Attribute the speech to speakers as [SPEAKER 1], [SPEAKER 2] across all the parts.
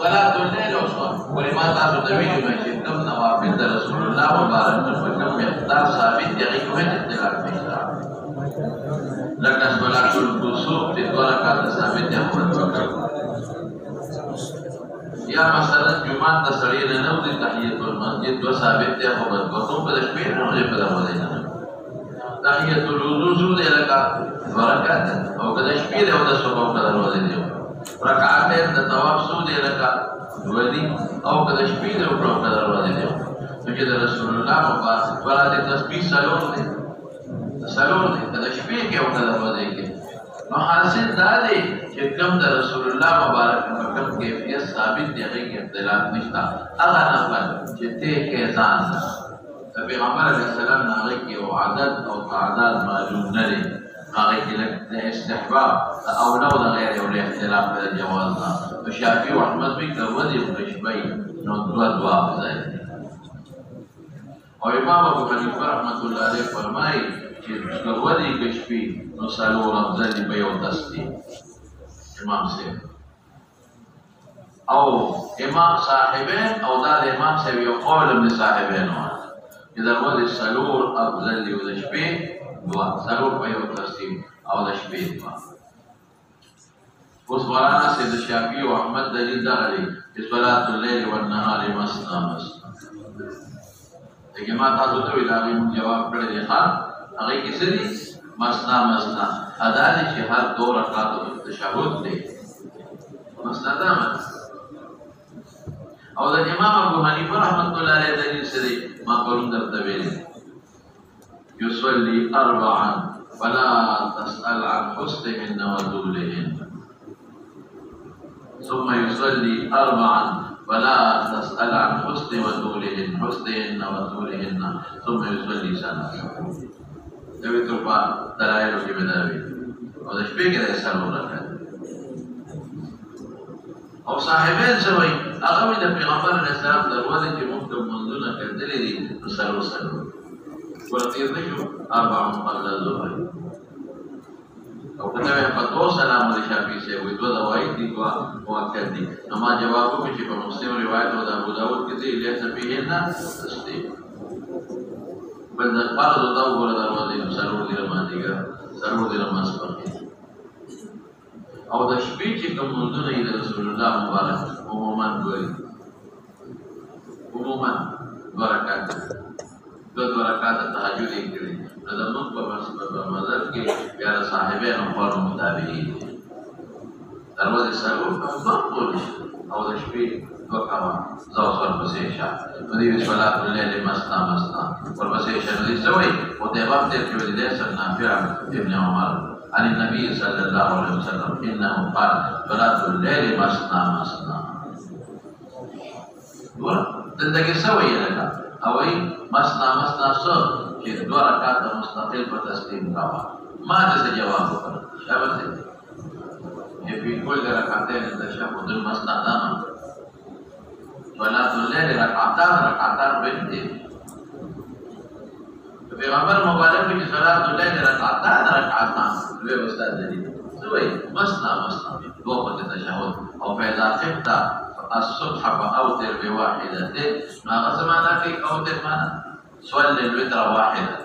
[SPEAKER 1] صلاة الليل ولما تعرف دليل ما يتم نوافل رسول الله مبارك وكم مقدار ثابت يغيب من اختلاف مقدار لك صلاة الكسوف تدور كذا ثابت يأخذ وكم يا مثلا جمعة تسرين نود تحية المسجد وثابت يأخذ وكم بدشبيه نود بدر ودينا تحية الوضوء سود لك بركات أو بدشبيه أو دسوق بدر ودينا رکعتين تطواف سود لك ودي او کده شپې د وکړو قدر ودی نو چې رسول الله مبارک ولادت تسبیح سلام دي کده شپې کې او قدر ودی کې نو حاصل دا دی چې کوم د رسول الله مبارک په کوم کیفیت ثابت دی هغه کې اختلاف نشته هغه نه چې ته کې ځان پیغمبر علیه السلام نه کې او عدد او تعداد معلوم نه دي هغه کې له استحباب او نو د غیر یو اختلاف د جواز نه شافعي او احمد به کوي د شپې نو دوا ځای او امام ابو حنیفه رحمۃ اللہ علیہ فرمایي چې کوي د شپې نو سالو رمضان به یو دستي امام سے او امام صاحبین او دا امام سے یو قول ابن صاحبین اذا ود السلور افضل له شپې دعا سلور په یو ترتیب او د شپې دعا اوس ورانا سید شافعي او احمد دلیل دا لري چې صلات الليل والنهار مثنى مثنى دغه ما تاسو ته ویلای جواب کړی دی ښا هغه کې څه دي مثنى مثنى ادا دي چې هر دو رکعات تشهود دی مثنى دا او د امام ابو حنیفه رحمۃ اللہ علیہ دلیل څه دی ما پرون درته ویل يصلي أربعا فلا تسأل عن حسنهن وطولهن ثم يصلي أربعا فلا تسأل عن حسن وطولهن ثم يصلي سنة دوی ترپا دلائلو کی بداوی او دا شپے کی دا سالو رکھا او صاحبین سوئی اغمی دا پیغمبر علیہ السلام دروازی کی ممکن منذونا کردلی دی سالو ورطير نشو 4 قبل الظهر او كتابه فتوى سلام الشافعي سے وي دو دوائی دي دوا مؤکد دي اما جوابو کې په مسلم روایت او ابو داود کې دي له سفيهنا تصدیق بل د فرض او دغه دروازې سرور دي رمانځيګه سرور دي رمانځ او د شپې چې کوم منځونه یې رسول الله مبارک عموما برکات دو رکعات تهجد کړي د موږ په مذهب کې بیا صاحبین او قول متابعین دروازه سرور مقبول او د شپې وکاوه زو سر پسې شه په دې صلات الليل مثنى ورپسې شه دې سوي او د وخت کې د سر نافع ابن عمر عن النبي صلى الله عليه وسلم انه قال صلات الليل مثنى دغه سوي لکه او ای مثنى سو چې 2 رکعات مستقل په تسلیم راوړه ما دې جواب وکړ شابه دې په کول رکعتين تشهد المثنى دام صلاه الليل رکعتان به دي پیغمبر مبارک کی صلاه الليل رکعتان دوی استاد دي سوي مثنى 2 په تشهد او فاذا خفت الصبح فأوتر بواحدة ما غزمانا في أوتر مانا صلي الوتر واحدة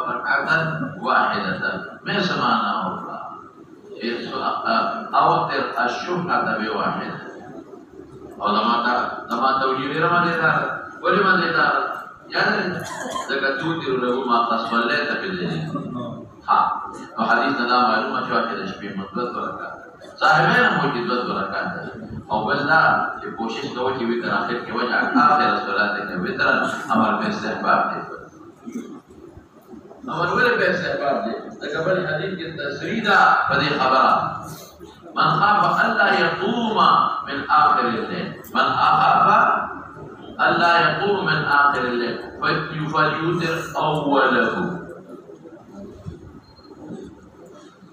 [SPEAKER 1] ركعة واحدة ما سمعنا أوتر الشبهة بواحدة او لما توجيه رما ديدار ولما ديدار يعني ذكا توتر له ما قد صليت بالليل وحديث لا معلومة شو أحد شبيه مطلق وركعة صاحبین موجودات برکات او بلنا چې کوشش کوو چې وتر اخر کې وجه اخر صلات کې وتر امر په استحباب دي امر ولې په استحباب دي دا قبل حدیث کې تسریدا په دې خبره من خاف الا يقوم من اخر الليل فليوتر اوله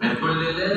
[SPEAKER 1] من كل ليله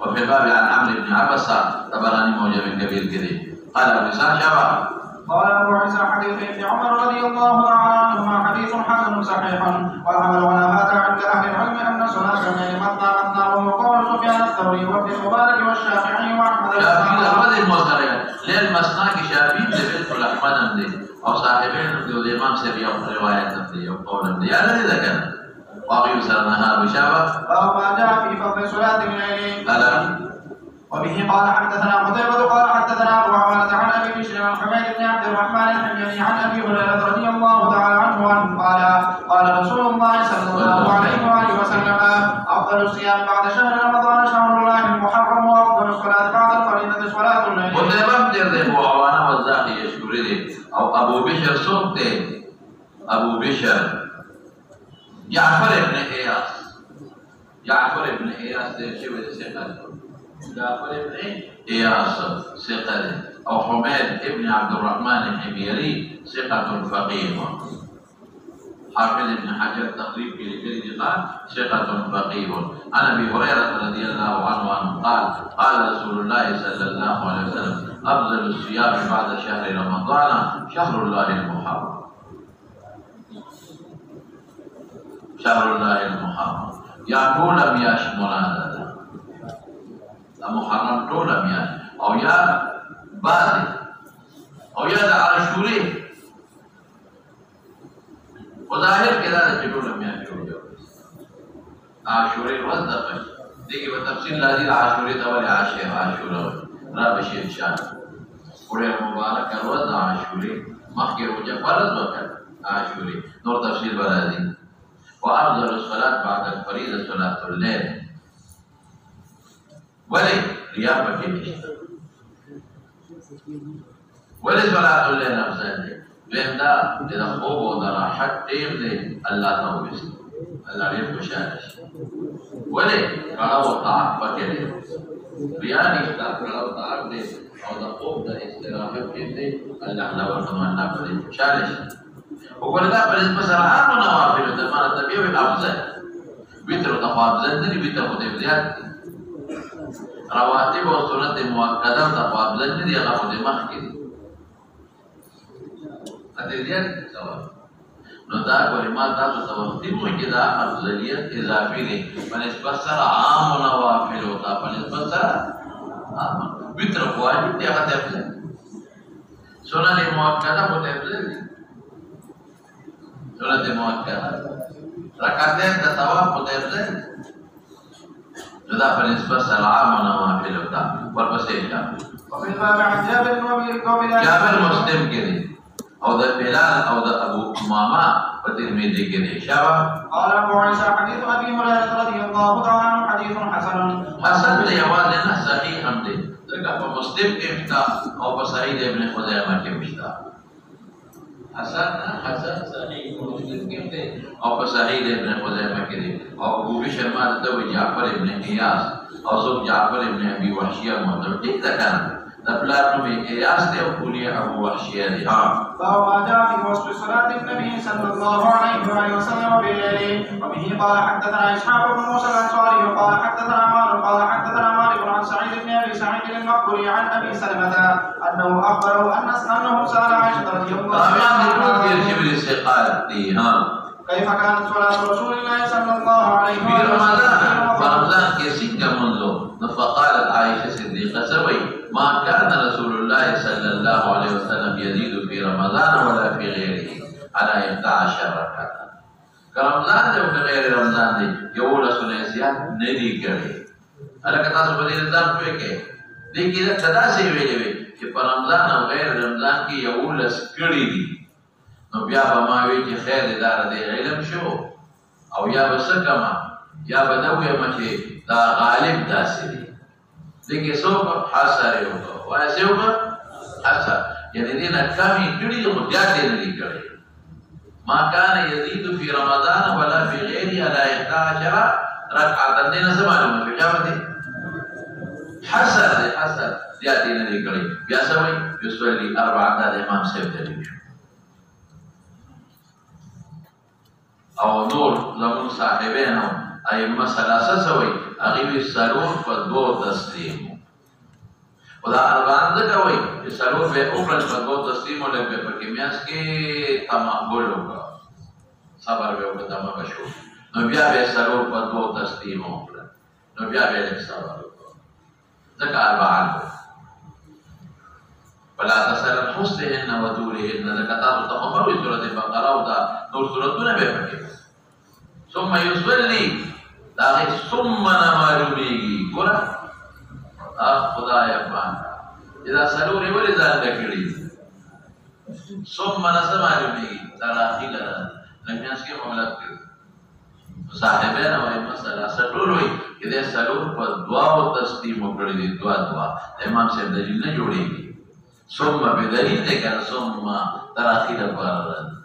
[SPEAKER 1] وفي الباب عن عمرو بن عبسة طبراني موجب كبير كده قال ابو شعبة
[SPEAKER 2] قال ابو عيسى حديث ابن عمر رضي الله تعالى عنهما حديث حسن صحيح، والعمل على هذا عند اهل العلم ان صلاه الليل مثنى مثنى، وهو قول سفيان الثوري وابن المبارك والشافعي واحمد.
[SPEAKER 1] شافعي احمد الموصلي ليل مسنا کی شافعی سے بالکل احمد ہم دے اور صاحبین جو امام سے بھی اپنی روایت ہم دے اور قول ہم دے یاد نہیں لگا واقعی سرناها بشابه
[SPEAKER 2] وما جاء في فضل صلاه الليل. وبه قال حدثنا قتيبة قال حدثنا أبو عوانة عن أبي بشر عن حميد بن عبد الرحمن الحميري عن أبي هريرة رضي الله تعالى عنه قال قال رسول الله صلى الله عليه وآله وسلم أفضل الصيام بعد شهر رمضان شهر الله المحرم، وأفضل الصلاة بعد الفريضة صلاة الليل.
[SPEAKER 1] قتيبة بن أبو عوانة والزاهي يشكري دي أو أبو بشر صوت أبو بشر جعفر بن إياس، جعفر بن إياس شبه سيقال جعفر بن إياس ثقة، أو حميد بن عبد الرحمن الحميري ثقة فقيه. حافظ ابن حجر تقريب في لكل قال ثقة فقيه. عن أبي هريرة رضي الله عنه قال قال رسول الله صلى الله عليه وسلم أفضل الصيام بعد شهر رمضان شهر الله المحرم، شهر الله المحرم. يا طول مياش منادى محرم طول مياش او یا بعد او یا د عاشورې وظاهر کې دا د طول مياش جوړ عاشورې ورځ ده په دې کې په تفصیل لازم عاشورې ته ولې عاشورا را بشي ان شاء الله ورې مبارک ورځ عاشورې مخکې روزه فرض وکړه عاشورې نور تفصیل راځي. وافضل الصلاه بعد الفريضه صلاه الليل. ولي رياء بكيش ولي صلاة الليل أفضل دي لأن دا إذا خوب ودا راحت تير دي الله توبس الله ريب بشارش. ولي کڑا و طاعت بكي دي رياء نشتا کڑا و طاعت دي او دا خوب دا استراحت تير دي الله نور تمنا بدي بشارش. وقال دا بلد مسرعان ونوافل تمانا تبيوي أفضل بيتر وتفاضل دي بيتر وتفضيات رواتب و سنت مؤکده تفاضل دي هغه په دماغ کې دي اته دې ثواب نو دا ولما تاسو ته وختي مو کې دا افضلیت اضافي دي په نسبت سره عام او نوافل او په نسبت سره عام وتر واجب دي هغه ته سنت مؤکده په دې دي سنت مؤکده رکعتين د ثواب په دې دي جدا پر نسبت سلام و نوافل ہوتا ورپسے
[SPEAKER 2] وفي الباب عن جابر بن ابي قبيله
[SPEAKER 1] جابر مسلم کے دے او دا بلال او دا ابو امامہ ترمذی کے دے شابہ.
[SPEAKER 2] قال ابو عيسى حديث ابي هريره رضي الله تعالى عنه حديث حسن
[SPEAKER 1] حسن دے آواز نہ صحیح ہم دے لگا مسلم کے مشتا او صحیح ابن خزیمہ کے مشتا حسن صحیح مسلم کے دے او صحیح ابن خزیمہ کے دے او ابو بشر ما تو جعفر ابن ایاس او سب جعفر ابن ابي وحشیہ مطلب ٹھیک تھا نبلات میں ایاس دے او کلیہ ابو وحشیہ دے
[SPEAKER 2] فهو جاء في وصف صلاة النبي صلى الله عليه وسلم بالليل. وبه قال حدثنا إسحاق بن موسى الأنصاري قال حدثنا مالك عن سعيد بن أبي سعيد المقبري عن أبي سلمة أنه أخبره أنه سأل عائشة رضي الله عنها كيف كانت صلاة رسول الله صلى الله عليه وسلم
[SPEAKER 1] في رمضان كيسين كمنزو. فقالت عائشة صديقة سوي ما كان رسول الله صلى الله عليه وسلم يزيد في رمضان ولا في غيره على 11 ركعة. که رمضان دی او که غیر رمضان دی 11 زیات نه دي کړی. هلکه تاسو په دې ځان پوه کړئ. دې کې که داسې ویلې وي چې په رمضان او غیر رمضان کې 11 کړي دي، نو بیا به ما وی چې خیر دی دا د علم شو، او یا به څه کمه یا به نه ویم چې دا غالب داسې دی. دې کې څوک حسر یې وکړه، وایه څه وکړه؟ حسر، یعنې دې نه کمې کړي دي خو زیات یې نه دي کړی. ما كان يزيد في رمضان ولا في غيره على 11 ركعة. دې نه څه معلومه شو؟ چا به دی حسر دی، حسر زیات یې نه دي کړی. بیا څه وایي؟ یصلي 4 دا د امام صاحب دلیل شو. او نور زمون صاحبینو ائمه ثلاثه څه وایي؟ هغې وایي څلور په 2 تسلیمو. او دا اربعان ځکه وایي چې څلور به یې وکړل په 2 تسلیمو، لږ به پکې میاشت کې تمهل وکړه، صبر به وکړه، دمه به شو، نو بیا به یې څلور په 2 تسلیمو وکړل، نو بیا به یې لږ صبر وکړه. ځکه اربعان وایي فلا تسأل حسنهن وطولهن. ځکه تاسو ته خبر وي سورت بقره او دا نور سورتونه به پکې ثم يصلي دا هغې ثم نه معلومېږي. ګوره خدایه پاکه چې دا څلور یې ولې ځان ته کړي دي؟ ثم نه څه معلومېږي؟ تراخي لره د میاشت کې مهلت کړي. صاحبین او ائمه ثلاثه ټول وایي چې دې څلور په 2 تسلیم وکړي دي. 2 د امام صاحب دلیل نه جوړېږي. ثم بدلیل دی که ثم تراخي لپاره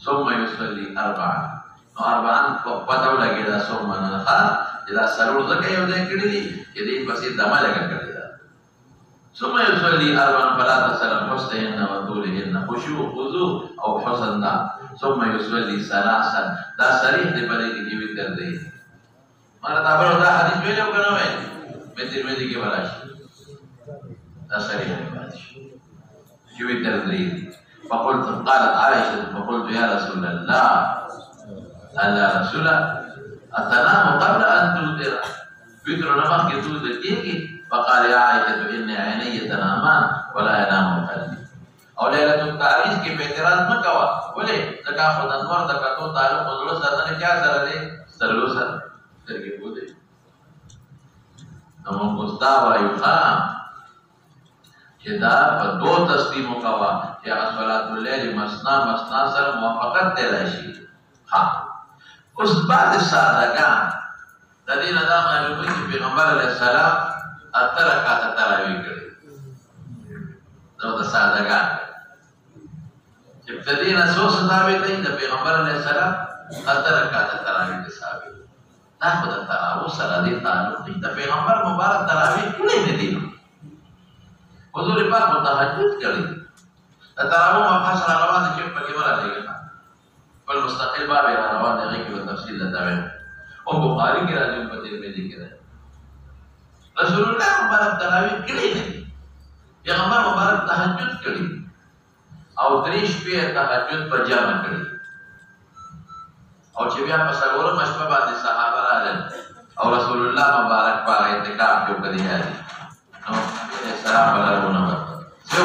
[SPEAKER 1] ثم يصلي 4. نو 4 پته ولګېده ثم نه ښه چې دا څلور ځکه یو ځای کړي دي چې دې پسې دمه لږه کړې ده. ثم يصلي 4 فلا تسأل حسنهن وطولهن. خشوع خضوع او حسن ده. ثم يصلي 3 دا صریح دی په دې کې چې وتر دی. ما ته خبره دا حدیث ویلی او که نه ویلی؟ مې ترمذي کې به راشي دا صریح دی چې وتر دی. فقلت قالت عائشة فقلت يا رسول الله ألا رسول أتنام قبل أن توتر؟ وتر نمخ کې توتر کېږي؟ فقال يا عائشة إن عيني تنامان ولا ينام قلبي. او ليلة التعريس کې په اعتراض مه کوه. ولې؟ ځکه خو د انور د کتو تعلق خو زړه سره نه چا سره دی؟ سترګو سره. سترګې بودې نو موږ اوس دا وایو ښه چې دا په 2 تسلیمو کوه چې هغه صلات اللیل مثنا مثنا سره موافقت دی راشي. ها اوس بعد سادهګان د دې نه دا معلوموي چې پیغمبر علیه السلام 8 رکعاته تراویح کړې. دا د سادهګان چې په دې نه څو ثابت دی د پیغمبر علیه السلام 8 رکعاته تراویح دي ثابت. دا خو د تراویح سره دې تعلق دی. د پیغمبر مبارک تراویح کړې نه دي. حضور پاک متهجد کړي. د تراویح مبحث را روان دي چې پکې ورغلېږي بل مستقل باب یې را روان دی. هغې کې به تفصیل درته وایم. او بخاري کې راځي په ترمذي کې راځي. رسول الله مبارک تراویح کړې نه دي. پیغمبر مبارک تهجد کړي او 3 شپې تهجد په جمع کړي. او چې بیا په څلورمه شپه باندې صحابه راغلل او رسول الله مبارک په اعتکاف کې وکړي دي نو سلام علیکم څه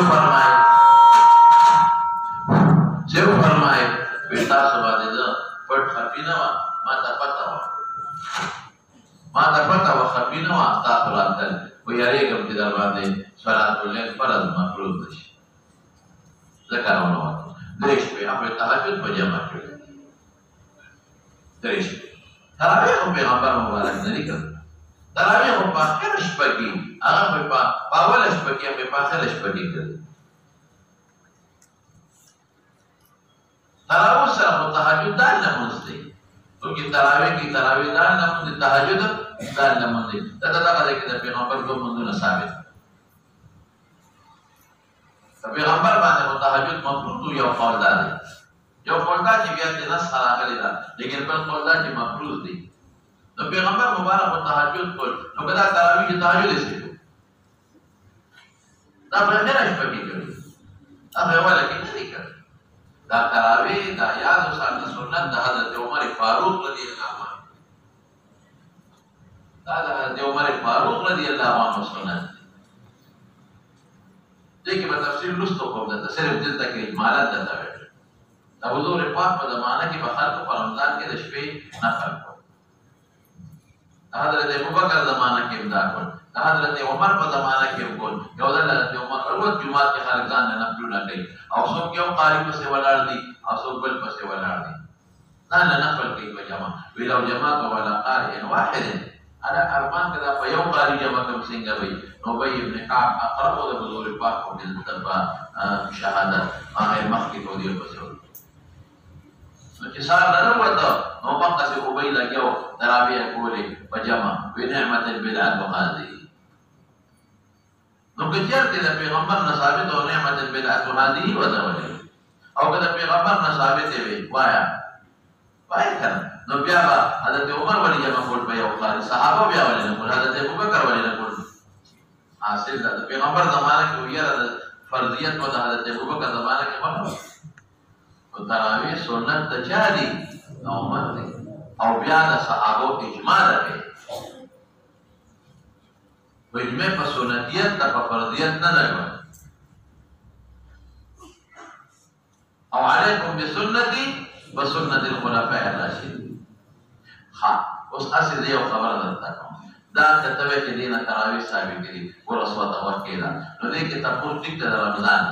[SPEAKER 1] فرمایي په تاسو باندې زه پټ خفي نه وم. ما ته پته وه خفي نه وه تاسو راتلل خو یارېږم چې در باندې صلات اللیل فرض مفروض نه شي ځکه راونوتم. 3 شپې هغوی تهجد په جمع کړي. 3 شپې تراویح خو پیغمبر مبارک نه دي کړی. تراویح خو په آخره شپه کې هغه په اوله شپه کې هغې په آخره شپه کې کړي. تراویح سره خو تهجد دا لمونځ دی. چونکې تراویح کې تراویح دا لمونځ دی، تهجد دا لمونځ دی. دغه دی کې د پیغمبر 2 لمونځونه ثابت. د پیغمبر باندې خو تهجد مفروض و. یو قول دا دی، یو قول دا چې بیا دې نسخه راغلې ده، لیکن بل قول دا چې مفروض دی. نو پیغمبر مبارک خو تهجد کول، نو که دا تراویح چې تهجد یې څه کړو؟ دا په آخره شپه کې کړي، دا په اوله کې نه دي کړي. دا تراویح دا یاد وساتئ سنت د حضرت عمر فاروق رضی الله عنه. دا د حضرت عمر فاروق رضی الله عنه سنت دی. دې کې به تفصیل لوستو کوم درته، صرف دلته کې اجمالا درته وایم. د حضور پاک په زمانه کې به خلکو په رمضان کې د شپې نفل کول. د حضرت ابوبکر زمانه کې هم دا کول، د حضرت عمر په زمانه کې هم کول. یو ځل حضرت عمر روز جمعات کې خلک ځان نه نفلونه کوي او څوک یو قاري پسې ولاړ دي او څوک بل پسې ولاړ دي، ځان نه نفل کوي په جمع. وی لو جمعت ولا قارئ واحد انا ارمان کدا په یو قاری جمع کوم څنګه وي. نو ابي ابن کعب اقرب د حضور پاک په دغه شهادت هغه مخکې کو دی په څو نو چې سار نه وته نو پکې سه ابي لګیو تراویح کولې په جمع وی نعمت البدعه هذه. نو که چېرته د پیغمبر نه ثابت او نعمت البدعه هذه وځولې او که د پیغمبر نه ثابت وي وایا کنه نو بیا به حضرت عمر ولی جمع کول په یو قاری، صحابه بیا ولی نه کول، حضرت ابوبکر ولی نه کول. حاصل د پیغمبر زمانه کې ویره د فرضیت او د حضرت ابوبکر زمانه کې خبره او تراویح سنت ته چا دي عمر دی او بیا د صحابه اجماع ده و اجماع په سنتیت ته په فرضیت نه ده. او علیکم بسنتي وسنت الخلفاء الراشدين. ها اوس اصل دی او خبره درته کوم دا کتبه چې دینه تراویح ثابت کړي ور اسوه توکیدا نو دې کې تاسو ټیک ته رمضان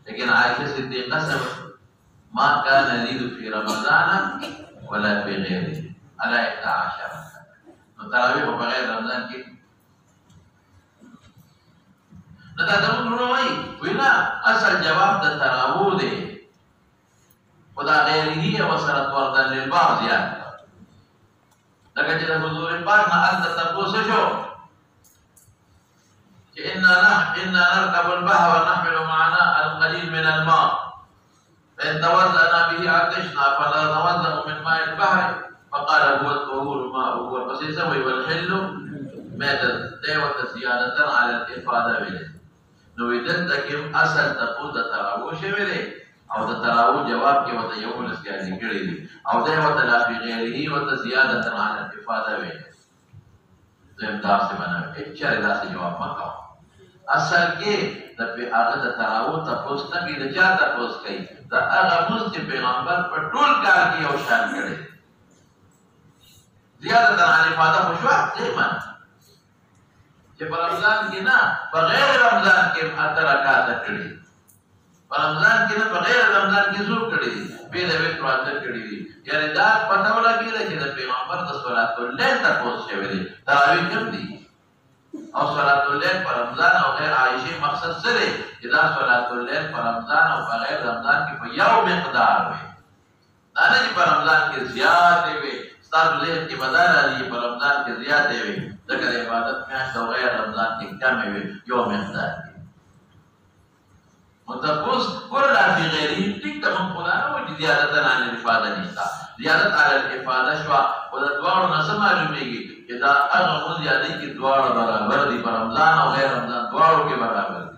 [SPEAKER 1] لیکن عائشہ صدیقہ سے ما كان يزيد في رمضان ولا في غيره على 11 نو تراویح په غیر رمضان کې نه دا نو وینا اصل جواب د تراویح دی خدا غیره او سره ورته للبعض زیات لکه چې د حضور پاک نه انت تاسو شو چې ان نركب البحر ونحمل معنا القليل من الماء فإن توضأنا به عطشنا فلا نتوضأ من ماء البحر فقال هو الطهور ماؤه والبسيسوي والحل ميتة دعوة زيادة على الإفادة منه. نو دلته کې اصل تاسو د تراویح شوی دی او د تراویح جواب کې وته یو لسګانی کړی دي او دا وته لا فی غیره وته زیاده عن الافاده وي زم تاسو باندې چې دا څه جواب مکو. اصل کې د هغه د تراویح تاسو ته کې د چا تاسو کوي دا هغه مست پیغمبر په ټول کار کې یو شان کړی زیاده عن الافاده خو شو ځمن چې په رمضان کې نه بغیر رمضان کې اترکات کړی په رمضان کې نه بغیر رمضان کې زور کړی به د وخت راځي کړی دي یعنی دا پته ولګی چې د پیغمبر د صلوات الليل تاسو شوی دي تراویح کوم دي او صلوات الليل په رمضان او غیر عائشه مقصد سره چې دا صلوات الليل په رمضان او بغیر رمضان کې په یو مقدار وي دا نه چې په رمضان کې زیات وي ستاسو ذهن کې بدل راځي په رمضان کې زیات وي ځکه عبادت میاشت او غیر رمضان کې کم وي یو مقدار متفوز كل في غيره تلك من قلنا وزيادة عن الإفادة نشتا زيادة على الإفادة شوى وذا دوار نسمع جمعيكي إذا أغمو زيادة كي دوار برابر دي برمضان أو غير رمضان دوارو كي برابر دي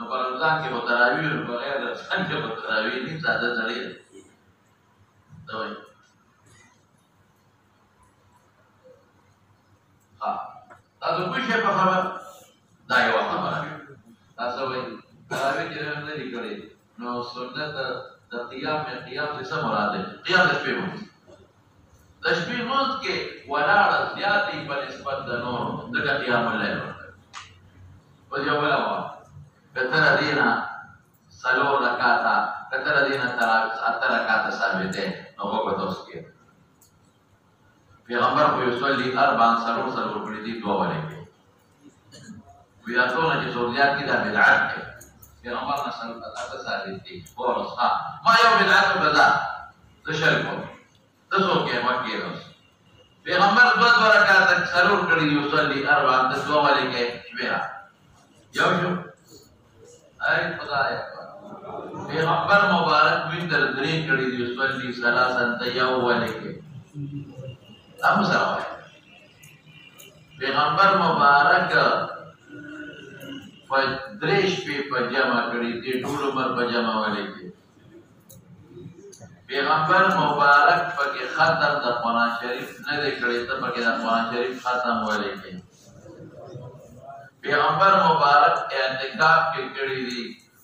[SPEAKER 1] نو برمضان كي بطراوير بغير رمضان كي بطراوير نيم سادة سريع دوائي تاسو کوئی شي په خبر دا یو خبره تاسو وایي تراویح کې نه لیکلې نو سنت د قیام څه مراد ده؟ قیام د شپې مونږ د شپې مونږ کې ولاړ زیاتې په نسبت د نور دغه قیام الليل په یو ولا کتر دینا سلو رکعاتا کتر دینا تراویح اتر رکعاتا ثابت ده نو وګورئ تاسو کې پیغمبر کو یصلی 4 سرور کړی دي دوه ولې ویا ټول چې زوریات کې دا بدعت ده پیغمبر نه سره اته ثابت دي ورس ما یو بدعت بزا د شرک د څو کې واقع ده پیغمبر دوه رکعات سرور کړی دي یصلی 4 د دوه ولې کې بیا یو شو ای خدای پیغمبر مبارک وینځل درې کړی دي یصلی ثلاثه د یو ولې کې ام سره پیغمبر مبارک درېش په جمع کړی دي ټول عمر په جمع ولې کې پیغمبر مبارک پکې ختم د قرآن شریف نه دی کړی ته پکې د قرآن شریف ختم ولې کې پیغمبر مبارک اعتکاف کې کړی دي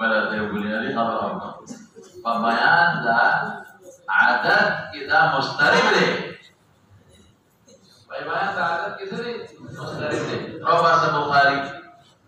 [SPEAKER 1] ولا تقول لي خبر فبيان ذا عدد كذا مسترب له بيان ذا عدد كذا مسترب له رواه البخاري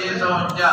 [SPEAKER 1] 649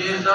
[SPEAKER 1] 649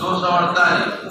[SPEAKER 1] 248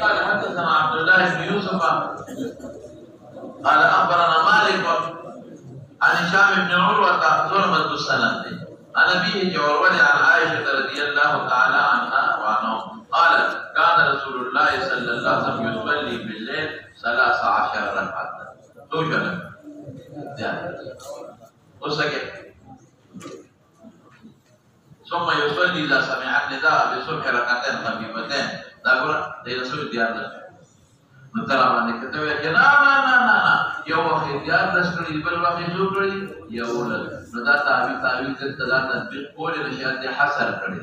[SPEAKER 1] قال حدثنا عبد الله بن يوسف قال أخبرنا مالك عن هشام بن عروة ظلمة السند عن أبيه جوروان عن عائشة رضي الله تعالى عنها وعنهم قالت كان رسول الله صلى الله عليه وسلم يصلي بالليل 13 ركعة توجد وسكت ثم يصلي إذا سمع النداء بصبح ركعتين خفيفتين دابر دي رسول ديار نترى باندې کته وی چې نه یو وخت یاد داس کړی بل وخت جوړ کړی یو ول نو دا تعویذ ته تطبیق کول نشي د حصر کړی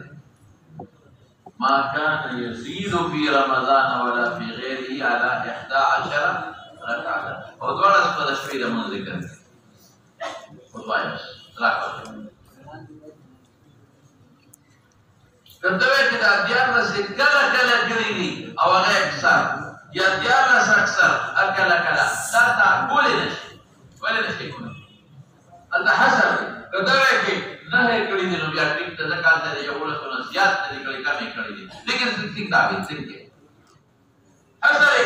[SPEAKER 1] ما كان يزيد في رمضان ولا في غيره على 11 ركعه او دوړ په شپې د مون ذکر وایي راکړه کته وی چې دا دیار نه کله کړی او هغه اکثر یا دیارلس اکثر اکلا کلا تا کولی نشي ولی نشي کولی الله حسن کدوې کې نه کړی دی نو بیا ټیک ته ځکه چې یو ولسونه زیات دي کړي کمې کړي دي لیکن څنګه دا به څنګه حسن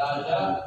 [SPEAKER 1] 11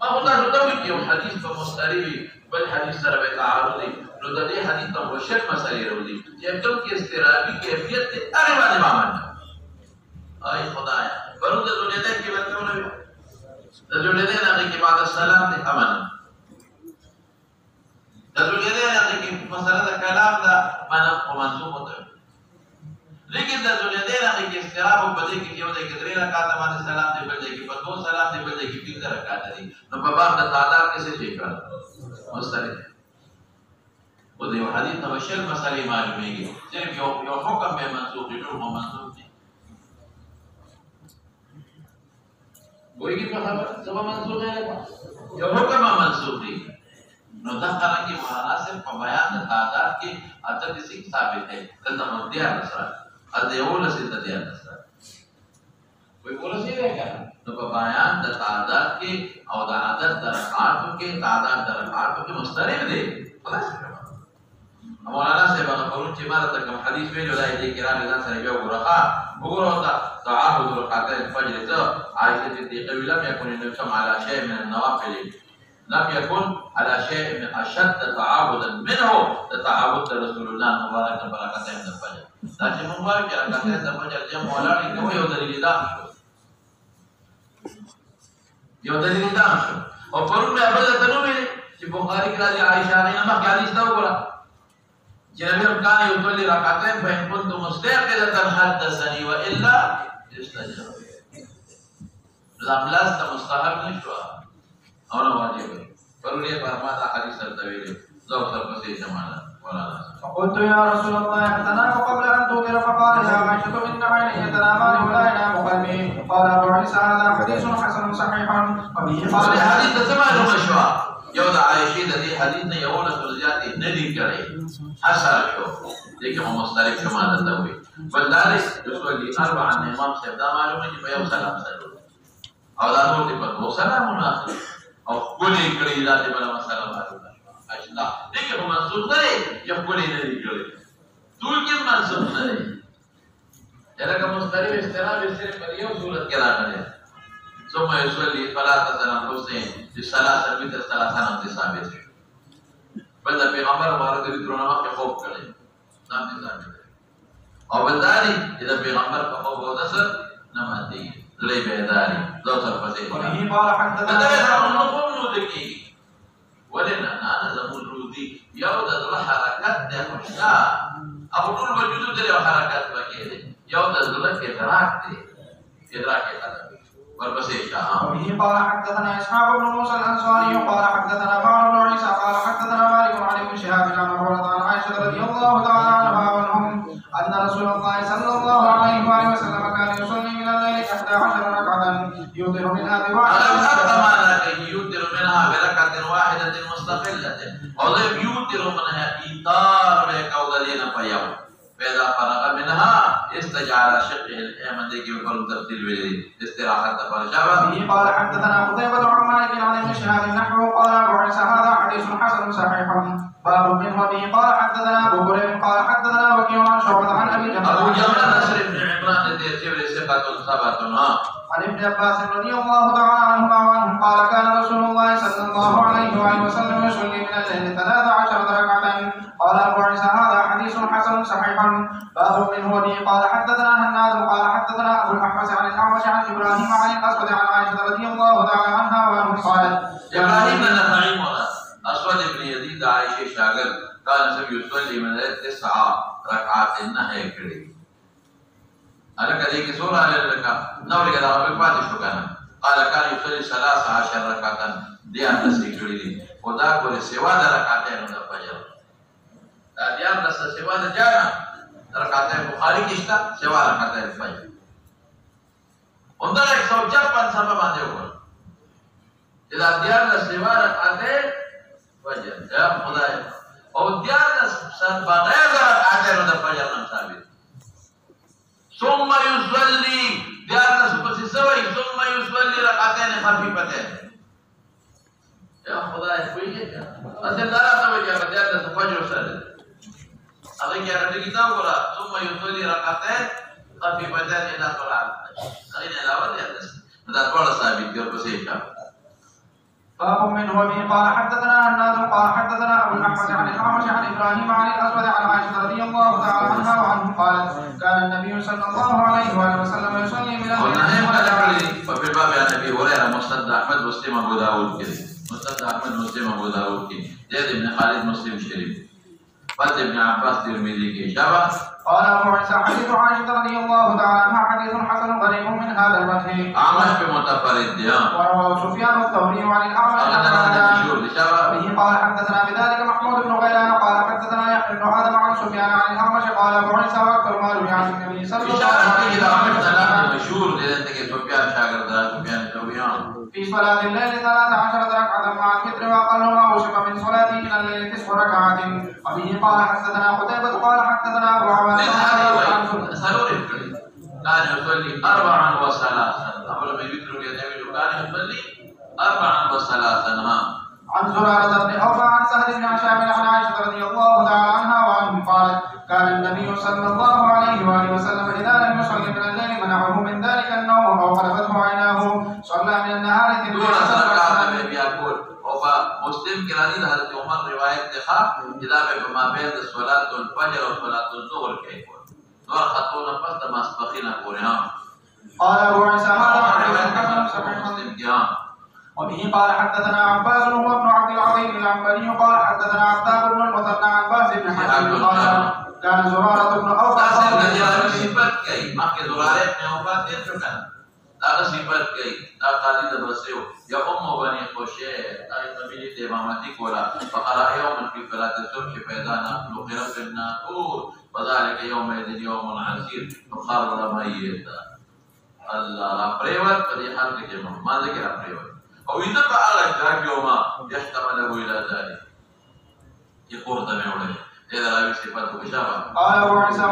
[SPEAKER 1] ما هو ده دوي يوم حديث بمستري بالحديث سره تعارضي نو د دې حدیث په وشک مسالې وروړي چې کوم کې استرابي کیفیت ته هغه باندې باور اي خدایا ورته د دې کې ورته ونه د دې نه کې بعد السلام ته امن د دې نه کې مسله د کلام دا منظوم وته لیکن د دې نه کې استراب په دې کې یو د کتري رکعات باندې سلام دی بل دې کې په دو سلام دی بل دې کې 3 رکعات دي نو په باب د تعداد کې څه شي کړ مستند و دې حدیث ته بشر مسالې معلومیږي صرف یو حکم به منسوخ دي ټول منسوخ دي وایي په خبر سبا منسوخ دی یو حکم منسوخ دي نو دا څنګه مناسب په بیان د تعداد کې اته دې ثابت دی دلته مدیا سره ادیول سے تدیا نسا کوئی بولا سی رہے گا تو بیان د تعداد کے او د عدد درجات کے تعداد درجات کے مسترب دے خلاص مولانا صاحب هغه پرون چې ماره ته کوم حدیث ویلو دا دې کرام ځان سره یو ورخه وګورو تا تعهد رکعتين الفجر ته عائشه صدیقه لم يكن النبي على شيء من النوافل لم يكن على شيء من اشد تعبدا منه تعبد رسول الله مبارك برکتين الفجر دا چې مبارک رکعتين الفجر چې مولانا کوي یو دلیل دا یو دلیل دا او پرون به بل ته نو ویل چې بخاری کې راځي عائشه نه ما کې حدیث دا وګوره جنبه كان يصلي ركعتين فإن كنت مستيقظة حدثني وإلا استجاب لست مستحب نشوا أو واجب فرولي فرمات حديث الطويل ذو سرقسي جمالا ولا
[SPEAKER 2] فقلت يا رسول الله أتنام قبل أن توتر فقال يا عائشة إن عيني تنامان ولا ينام قلبي قال أبو عيسى هذا حديث حسن صحيح وبه قال
[SPEAKER 1] حديث سمعه مشوا يوضع عائشة الذي حديثنا يقول سلزياتي ندي كري حسن شو لیکن وہ مسترک شما دتا ہوئی بلدارش يصلي 4 عن امام صاحب دا معلوم ہے کہ بھئی سلام سلام او دا نور دی پر وہ سلام آخر او کولی کڑی ذاتی بلا مسلام آخر اشنا لیکن وہ منصوب کرے جب کولی نہیں کرے طول کی منصوب کرے جلکہ مسترک استراب صرف پر یہ صورت کرا کرے ثم يصلي فلا تسلام حسین جس صلاة سلمیت صلاة سلام دی ثابت ہے بل پیغمبر ہمارا دلی درونما کے خوف کرے نام دی ثابت ہے اور بلداری جدا پیغمبر کا خوف ہوتا سر نماتی دلی بیداری دو سر فسیح
[SPEAKER 2] وبه قال حدثنا
[SPEAKER 1] نقوم نودکی ولنا نانا زمون رودی یود ادل حرکت دے خوشنا اب طول وجود دلی حرکت بکی دے یود ادل ادراک دے ادراک خلق
[SPEAKER 2] وبه قال حدثنا اسحاق بن موسى الانصاري قال حدثنا معن بن عيسى قال حدثنا مالك عن ابن شهاب عن عروه عن عائشه رضي الله تعالى عنها وعنهم ان رسول الله صلى الله عليه واله وسلم كان يصلي من الليل 11 ركعه يوتر منها بواحده
[SPEAKER 1] يوتر منها بركعه واحده مستقله او يوتر منها ايثار بكودلين فيوم فإذا فرغ منها استجعل شقه الأيمن ذيك بفرض تبديل ولي استراحة فرجعه
[SPEAKER 2] به قال حدثنا قتيبة عن مالك عن ابن شهاب نحوه قال أبو عيسى هذا حديث حسن صحيح باب منه به قال حدثنا أبو هريرة قال حدثنا وكيع عن شعبة عن أبي جمرة
[SPEAKER 1] أبو جمرة نصر بن عمران الديرجي ثقة ثبت
[SPEAKER 2] عن ابن عباس رضي الله تعالى عنهما وعنهم قال كان رسول الله صلى الله عليه وآله وسلم يصلي من الليل 13 ركعة قال أبو عيسى هذا حديث حسن صحيح باب منه به قال حدثنا هناد قال حدثنا أبو الأحوص عن الأعمش عن إبراهيم عن الأسود عن عائشة رضي الله تعالى عنها وعنهم قالت
[SPEAKER 1] إبراهيم النخعي أسود بن يزيد عائشة شاگرد كان يصلي من الليل 9 ركعات نهي کړي الک دې کې سورہ الک نو لګا دا په پاتې شو کنه قال كان يصلي 13 ركعه دې ان سکړي دي خدا کو سیوا د رکعتین د فجر دا بیا د سیوا د جانا رکعتین بخاری کې شته سیوا رکعتین فجر همدا 156 سبا باندې وکړ چې دا دیار د سیوا رکعته فجر یا خدای او دیار د سن بغیر رکعته د فجر نن ثابت ثم يصلي دیار د سپسی سوي ثم يصلي رکعتين خفيفتين یا خدای کوي اته دا راته وایي چې دیار د فجر سره هغه کې راته کتاب ورا ثم يصلي ركعتين خفيفتين الى طلوع الفجر هغه نه علاوه دي دا ټول ثابت دي په څه کې
[SPEAKER 2] باب منه وبه قال حدثنا عناد قال حدثنا ابو الاحمد عن الاعمش عن ابراهيم عن الاسود عن عائشه رضي الله تعالى عنها وعنه قالت كان النبي صلى الله عليه واله وسلم يصلي من الليل
[SPEAKER 1] وفي الباب عن ابي هريره مسند احمد مسلم ابو داود كده مسند احمد مسلم ابو داود كده زيد بن خالد مسلم شريف فضل ابن عباس ترمذي کی شبہ
[SPEAKER 2] قال ابو عيسى حديث عائشة رضي الله تعالى عنها حديث حسن غريب من هذا الوجه
[SPEAKER 1] عامش بمتفرد
[SPEAKER 2] ورواه سفيان الثوري عن الاعمش به قال حدثنا بذلك محمود بن غيلان قال حدثنا يحيى بن ادم عن سفيان عن الاعمش قال ابو عيسى واكثر ما روي عن النبي صلى الله عليه وسلم
[SPEAKER 1] مشهور دلته کې سفيان شاګرد سفيان الثوري
[SPEAKER 2] في صلاة الليل 13 ركعة مع الفطر وأقلهما وشق من صلاته من الليل 9 ركعات وبه قال حدثنا قتيبة قال حدثنا أبو عوان
[SPEAKER 1] كان يصلي 4 وثلاثا أول ما يذكر النبي كان يصلي 4 وثلاثا
[SPEAKER 2] عن زرارة بن أوفى عن سهل بن هشام عن عائشة رضي الله تعالى عنها وعنه قالت كان النبي صلى الله عليه وآله وسلم إذا لم يصلي من الليل منعه من ذلك النوم أو غلبته عيناه صلى من النهار
[SPEAKER 1] مسلم کے راضی حضرت عمر روایت دکھا جدا میں ما بین صلاۃ الفجر اور صلاۃ الظہر کے اور خطون پس مسبقین قرآن
[SPEAKER 2] قال ابو عيسى هذا مسلم
[SPEAKER 1] کیا
[SPEAKER 2] وبه قال حدثنا عباس هو ابن عبد العظيم العنبري قال حدثنا عتاب بن المثنى عن باز بن حكيم قال كان زرارة بن أوفى
[SPEAKER 1] صفت گئی ما کے زرارہ ابن اوفا دے چکا دا صفت گئی دا قاضی د بسیو یا بني خوشے دا قبیلے تے امامتی کولا فقرا يوم في صلاة الصبح فإذا نحن قرب النور وذلك يومئذ يوم عسير فقرر ميت الله لا پریوت پدې حال کې جمع ما ذکر پریوت او اذا فعل ذاك يوم يحتمل الى ذلك يقول تمام إذا لا صفات بشارة
[SPEAKER 2] قال أبو عيسى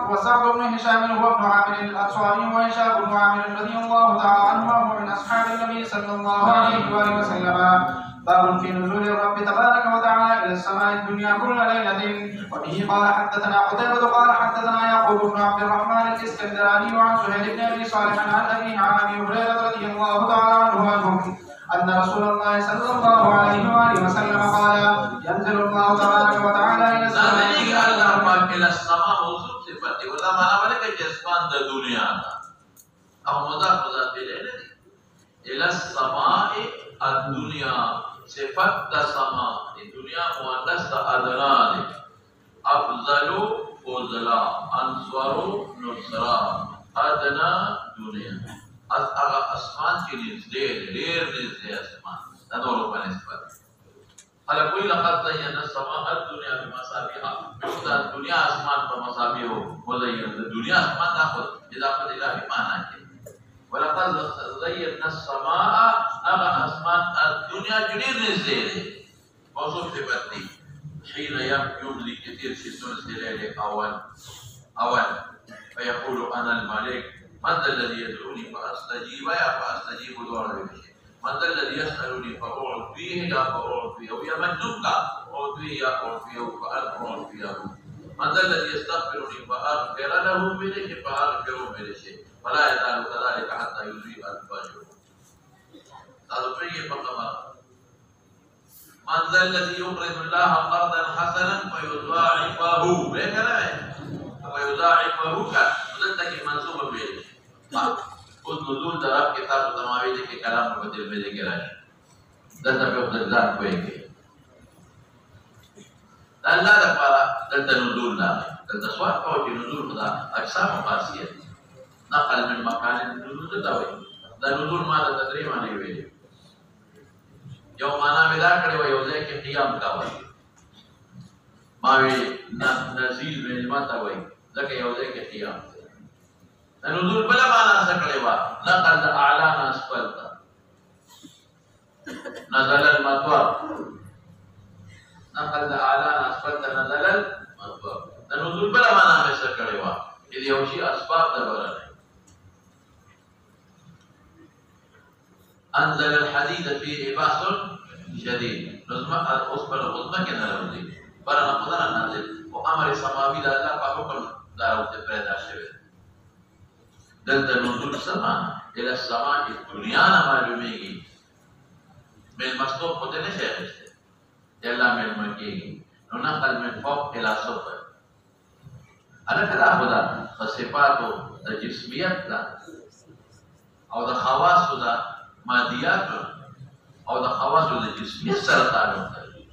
[SPEAKER 2] وسعد بن هشام هو ابن عامر الأنصاري وهشام بن عامر رضي الله تعالى عنه وهو من أصحاب النبي صلى الله عليه وآله وسلم باب في نزول الرب تبارك وتعالى إلى السماء الدنيا كل ليلة وبه قال حدثنا قتيبة قال حدثنا يعقوب بن عبد الرحمن الإسكندراني وعن سهيل بن أبي صالح عن أبيه عن أبي هريرة رضي الله تعالى عنه أن رسول الله صلى الله عليه وآله وسلم قال ينزل الله تبارك وتعالى إلى
[SPEAKER 1] السماء إلى السماء موصوف صفته وذا معنى ولك جسمان دا دنيا أو مضاف إلى السماء الدنيا صفت السماء الدنيا مؤنث أدنى أفضل فضلا أنصر نصرا أدنى دنيا اسمان کی نزدې ډېر نزدې اسمان دا نور په نسبت هله کوئی لقد زينا السماء الدنيا بمصابيح بخدا دنیا اسمان په مصابيح مزين دنیا اسمان دا خو اضافه الهي معنا کې ولقد زينا السماء اغا اسمان الدنيا ډېر نزدې موصوف صفت دي حين يمضي كثير شيء الليل اول فيقول انا الملك من ذا الذي يدعوني فاستجيب فاستجيب دعاء بشيء من ذا الذي يسالني فاعطيه فاعطيه ويمنك اعطيه فاعطيه من ذا الذي يستغفرني فاغفر له بشيء فاغفر بشيء ولا يزال كذلك حتى يضيء الفجر هذا في فقط من ذا الذي يقرض الله قرضا حسنا فيضاعفه بكلامه ويضاعفه كذلك منصوب به اس نزول طرف کتاب تماوی دے کے کلام کو دل میں ذکر ہے دلتا پہ خود ذات کوئی کہ اللہ دا پارا دلتا نزول لا دلتا سوال کو کہ نزول خدا اجسام و خاصیت نقل من مکان نزول دا ہوئی دا نزول ما دا تدریم آنے ہوئی یو مانا مدا کرے و یوزے کے قیام کا ہوئی ماوی نزیل میں علماتا ہوئی لکہ یوزے کے قیام نزول بلا معنا سکړې وا نقل اعلى اسفل نزل المطر نقل اعلى اسفل نزل المطر نزول بلا معنا سکړې وا دې یو شی اسباب دربره انزل الحديد فيه باس شديد لازم اصبر غضبه كده راځي برنا قدر نازل او امر سماوي د الله په حکم داوته پیدا شوی دلته نزول سما الى السماء الدنيا نه معلومیږي من مستوب پته نه شي الله من مکیږي نو نقل من فوق الى سفل انا کدا خدا صفات د جسمیت دا او د خواص دا مادیات او د خواص د جسمیت سره تعلق لري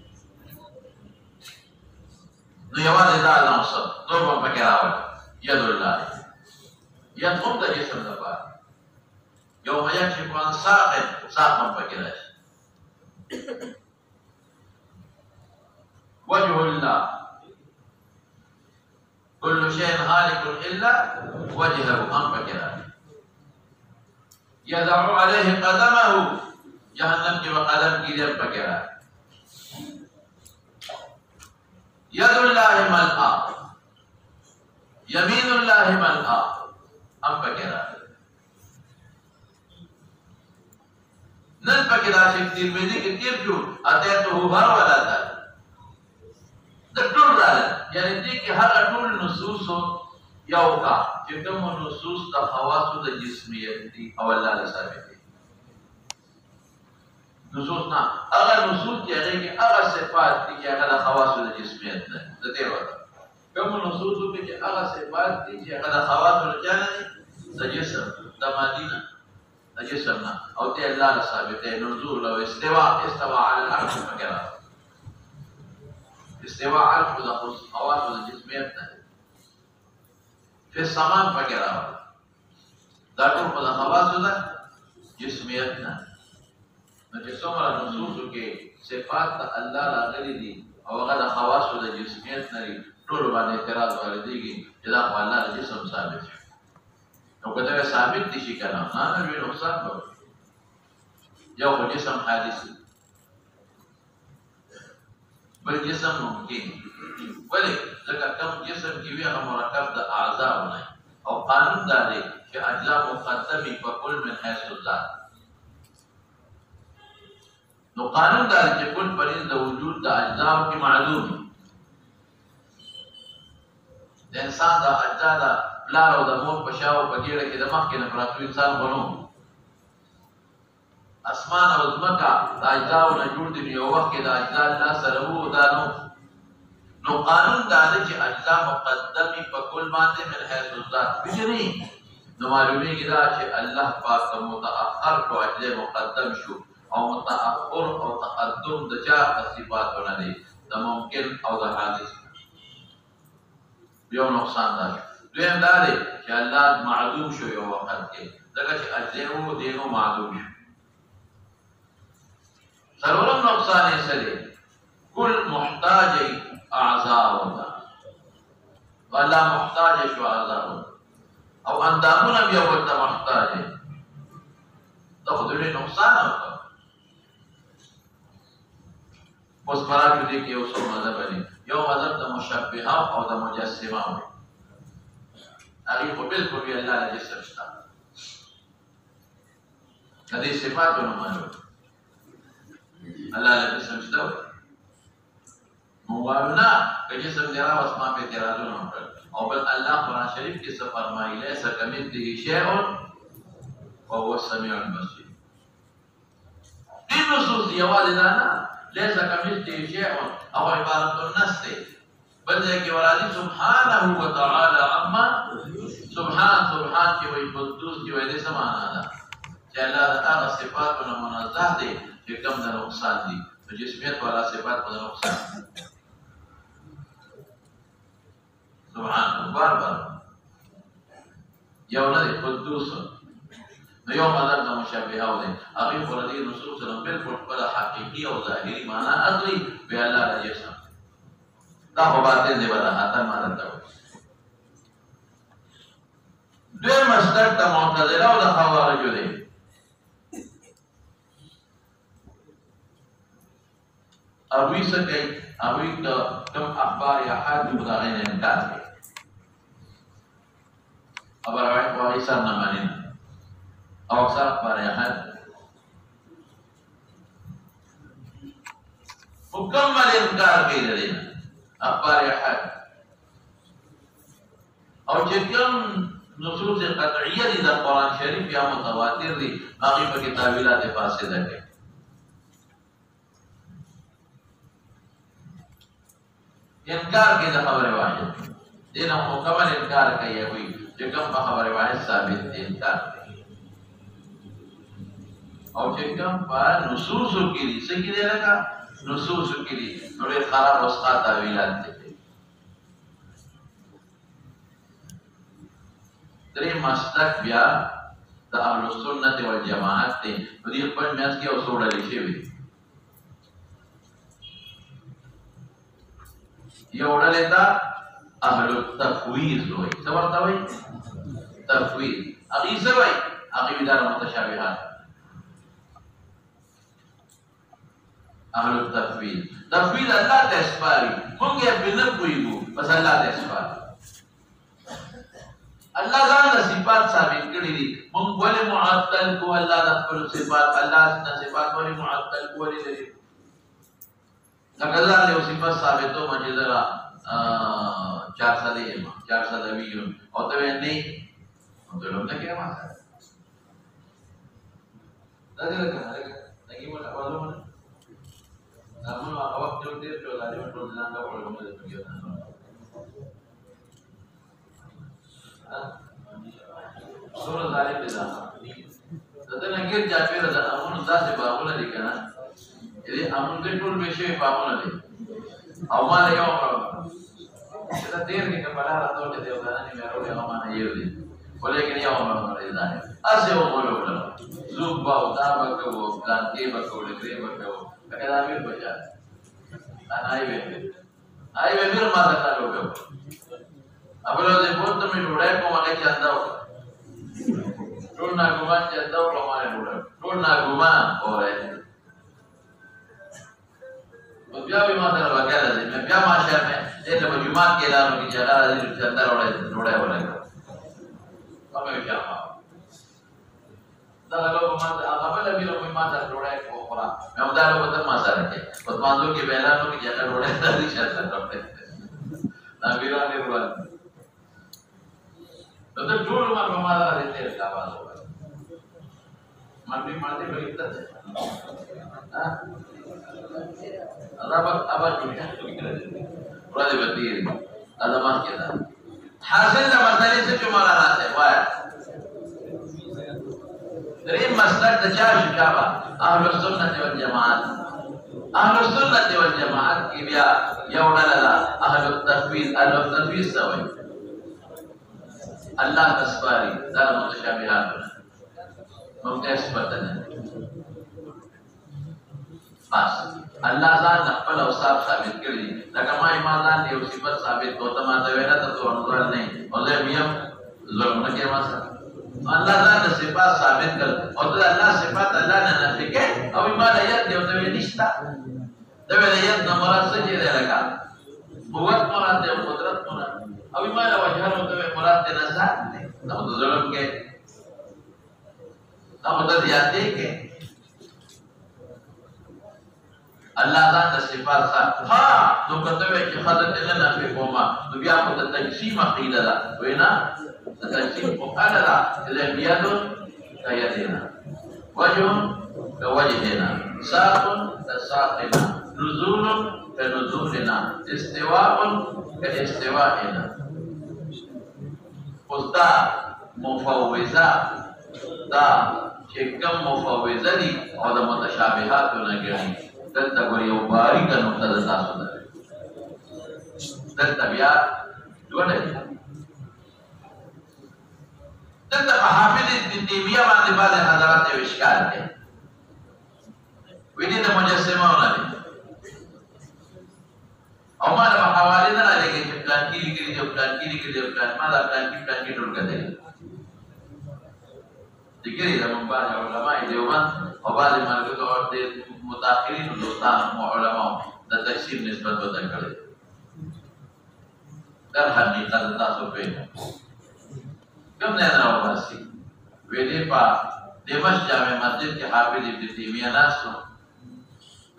[SPEAKER 1] نو یوازې دا عنصر نور په پکې راوړل ید الله ید هم د جسم لپاره یوم یکشف عن ساق ساق هم پکې راشي وجه الله كل شيء هالك الا وجهه هم پکې راشي يدع عليه قدمه جهنم کی وقدم کی دیر پکرا يد الله ملأ يمين الله ملأ هم پکرا نن پکرا شیخ ترمذی کې تیر جو اتیته هر ولاته د ټول راځي یعنی دې کې هر ټول نصوص یو کا چې کوم نصوص د خواص د جسمیت دي او الله ثابت دي نصوص نه هغه نصوص چې هغه کې هغه صفات دي چې هغه د خواص د جسمیت ده د دې وته کوم نصوص چې هغه صفات دي چې هغه د خواص د جنه د جسم د مدینه د جسم نه او ته الله ثابت دي نزول او استواء على العرش وغيرها استواء على خواص د جسمیت ده في السمان فقراء ذاكر قد خواصنا جسميتنا نجسومر نصوص کے صفات اللہ راغلی دی او غد خواص د جسمیتنا دی ټول باندې اعتراض والدیږي چې دا په الله د جسم ثابت شي نو کله ثابت دي شي کنه نه وی نقصان به یو جسم حادث بل جسم ممکن ولی ځکه کوم جسم کې وی هغه مرکب د اعضاء نه او قانون دا دی چې اجزاء مقدمي په کل من حيث الذات نو قانون دا دی چې کل پرې د وجود د اجزاء کې معلوم د انسان د اجزاء د بلار او د مور په شاو په ګیړه کې د مخ کې نه پراتو انسان غنو اسمان او ځمکه د اجزاء نه جوړ دي یو وخت کې د اجزاء الله سره وو دا نو قانون دا دی چې اجزاء مقدمي په کل باندې من حيث الذات بجني نو معلومیږي دا چې الله پاک متأخر کو اجزاء مقدم شو او متأخر او تقدم د چا صفاتونه دي د ممکن او د حادث یو نقصان ده دویم دا دی چې الله معدوم شو یو وخت کې ځکه چې اجزاء وو دینو معدوم شو څلورم نقصان یې څه دی کل محتاج اعضاء والله محتاج شو اعضاء او اندامونه بیا ورته محتاج دا خو دې نقصان او اوس پراته دي کې اوس مذهب دي یو مذهب د مشبهه او د مجسمه هغه په بالکل وی الله د جسم شته کدي صفاتونه معلوم الله د جسم شته موالنا که جسم دی راوس ما په اعتراضونه وکړ او بل الله قرآن شریف کې څه فرمایي لیس کمثله شیء وهو السميع البصير دې نصوص یوازې دا نه لیس کمثله شیء او عبارت النص دی بل ځکه ورادي سبحانه وتعالى عما سبحان چې وي قدوس چې وي د سمانا ده چې الله تعالی صفاتونه منزه دي چې کوم د نقصان دي جسمیت والا صفات په نقصان سبحان بار یو نه قدوس نو یو مذهب د مشابهه و دي هغه پر دې نصوص سره بالکل خپل حقيقي او ظاهري معنا اخلي به الله د جسم دا په باطن دی ولا حتی معنا ته دوی مسلک د معتزله او د خوارجو دی. هغوی څه کوي؟ هغوی کوم اخبار یا حادثې خو د هغې نه انکار کوي. خبر روایت خو هغې سر نه مني او اکثر اخبار یا حادث مکمل انکار کوي د دې نه اخبار یا حادث. او چې کوم نصوص قطعیه دي د قرآن شریف یا متواتر دي هغې پکې تاویلات فاسده کوي. انکار کوي د خبر واحد دې نه مکمل انکار کوي. هغوی چې کوم په خبر واحد ثابت دي انکار کوي. او چې کوم په نصوصو کې دي څه کې دی لکه نصوصو کې دي نو ډېر خراب وسخا تاویلات دي. درې مسلک بیا د اهل السنت والجماعت دی. په دې خپل میاشت کې یو څو ډلې شوي دي. یو ډلې ته اهل التفویض وایي. څه ورته وایي؟ تفویض. هغوی څه وایي؟ هغوی دا متشابهات. اهل التفویض تفویض الله ته سپاري. موږ یې پرې نه پوهېږو بس الله ته سپاري. الله ځان د صفات ثابت کړي دي. موږ ولې معطل کو الله د خپل صفات؟ الله د صفات ولې معطل کو ولې لري؟ لکه ځان له صفات ثابتو باندې زرا 420 او ته نه نو ته لږ کې ما سره دا دې لکه لکه موږ اولو نه نو هغه وخت یو ډیر ټول دا ټول ځان دا ورو موږ ته کېږي. سورہ ظالم دي دا دته نګیر چاپیره دا امون داسې باغونه دي کنه. دې امون دې ټول بشي باغونه دي او ما له یو دا ډیر کې کبلا راځو چې دیو غانې مې راوړې او ما نه یو دي ولیکن یو ما نه دا اسه وګورو زوب باو دا بکو پلان کې بکو لګري بکو کله دا مې بچا انا آی به میر ما ته کارو کوي. ابل دې پورته مې ډوړای په ما کې چانداو ټول نا ګمان چانداو په ما نه ډوړای ټول نا ګمان اورې او بیا به ما ته وکړه دې بیا ما شه مې دې ته جمعه کې اعلان وکړي چې هغه دې چاندا ډوړای ولای کومه بیا دا له ما ته هغه بل بیا ما ته ډوړای کو خورا مې دا له وته ما سره کې په باندې کې اعلان وکړي چې هغه ډوړای دې شاته راځي دا بیرانه ورو نو ته ټول عمر په ما سره دې ته آواز وکړ مانډي بلیته ها ابا جوړه ورته بدی دا ما کې دا حاصل د مسلې څه چې مالا راځي وای درې مسلک د چا شابه اهل السنت والجماعت. اهل السنت والجماعت کې بیا یو ډله اهل التفویض. اهل التفویض سوي الله تسباري دا متشابهات ممتاز پتن بس الله ځان خپل اوصاف ثابت کړی. لکه ما ایمان دی او صفات ثابت کوته ما ته وینا ته څو نظر نه او زه بیا ظلم نه کوم. الله ځان صفات ثابت کړ او ته الله صفات الله نه نفي کوي او ایمان یې دی او ته نشتا دا ویل یې نه مراد څه دی لکه قوت مراد دی قدرت مراد او ایمان وجه او ته مراد دی نه ځان نو ظلم کې دا مدد یاد کې الله ذات صفات ثابت. ها نو کته چې خدای ته نه په کومه نو بیا په تقسیم عقیده ده وینا تقسیم په اړه ده چې بیادو کایدینا وجه كوجهنا ساق كساقنا نزول كنزولنا استواء كاستوائنا. اوس دا مفوضه دا چې کوم مفوضه دي او د متشابهاتو نه ګڼي دلته ګوري یو باریکه نقطه ده تاسو ده دلته بیا دوه دلته په حافظ ابن تیمیه باندې بعض حضرات یو اشکال دی ویني د مجسمهونه دي او ما له حواله نه لګي چې پلان کې لګي چې پلان کې لګي چې پلان ما دا پلان کې ټول کړی لیکلی دا من بعض علماء دیوبند او بعض ملګرو او د متأخرین دوستان او علماء د تفسیر نسبت وته کړی در حقیقت تاسو په کوم نه راوځي ویلې په دمشق جامع مسجد کې حافظ ابن تیمیه ناسو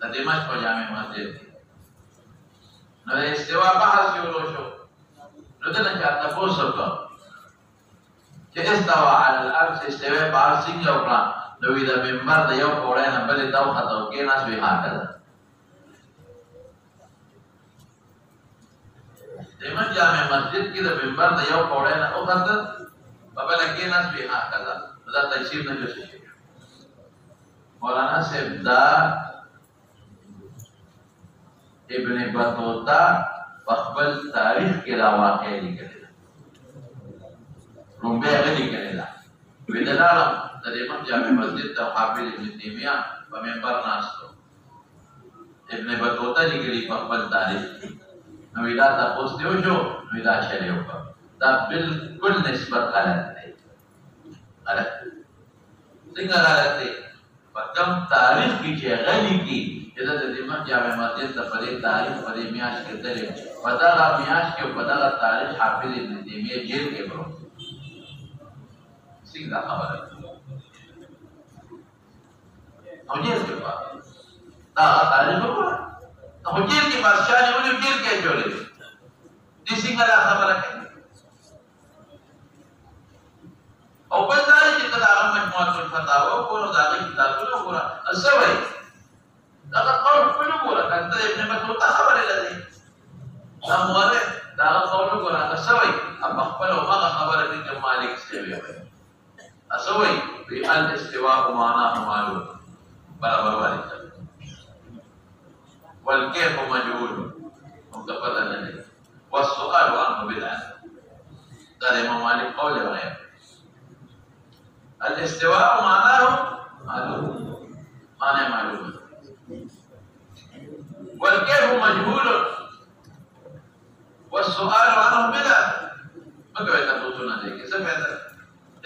[SPEAKER 1] د دمشق په جامع مسجد نو استوا بحث شروع شو نو دلته چاته پوسو کو چې استوا علی الارض استوا په څنګه وکړه نو دا منبر د یو کوړای نه بلې داو خطو کې نه شوي حاکل دمشق جامع مسجد کې د منبر د یو کوړای نه او خطر په بل کې نه شوي حاکل دا تفسیر نه شي مولانا صاحب دا ابن بطوطہ خپل تاریخ کې دا واقعي لیکلی ده رومبه هغه لیکلی ده ودلالم د دمشق جامع مسجد ته حافظ ابن تیمیه په منبر ناستو ابن بطوطہ لیکلی په خپل تاریخ نو دا تاسو ته وشو نو دا چلی وکړه دا بالکل نسبت غلط دی غلط څنګه غلط دی په کوم تاریخ کې چې غلي کی دا د دمشق جامع مسجد د پرې تاریخ پرې میاش کې درې پدغه میاش کې پدغه تاریخ حافظ ابن تیمیه جیل کې برو څنګه خبره او جیل کې پاتې دا تاریخ وګوره او جیل کې بادشاہ نه ولې جیل کې جوړې دي څنګه خبره کوي او بل دا چې دا مجموعه الفتاوا وګوره دا کتابونه وګوره اسوي دا قول كله وګوره کنده ابن بطوطه خبره لري دا موره دا قول وګوره اسوي اب خپل او هغه خبره دي چې مالک سوي اسوي په الاستواء معناه معلوم برابر وایي والكيف مجهول متفق عليه والسؤال عنه بدعه دا امام مالك قول غير الاستواء معناه معلوم معناه معلوم والكيف مجهول والسؤال عنه بدعه مګوي تاسو نه دي څه فائدہ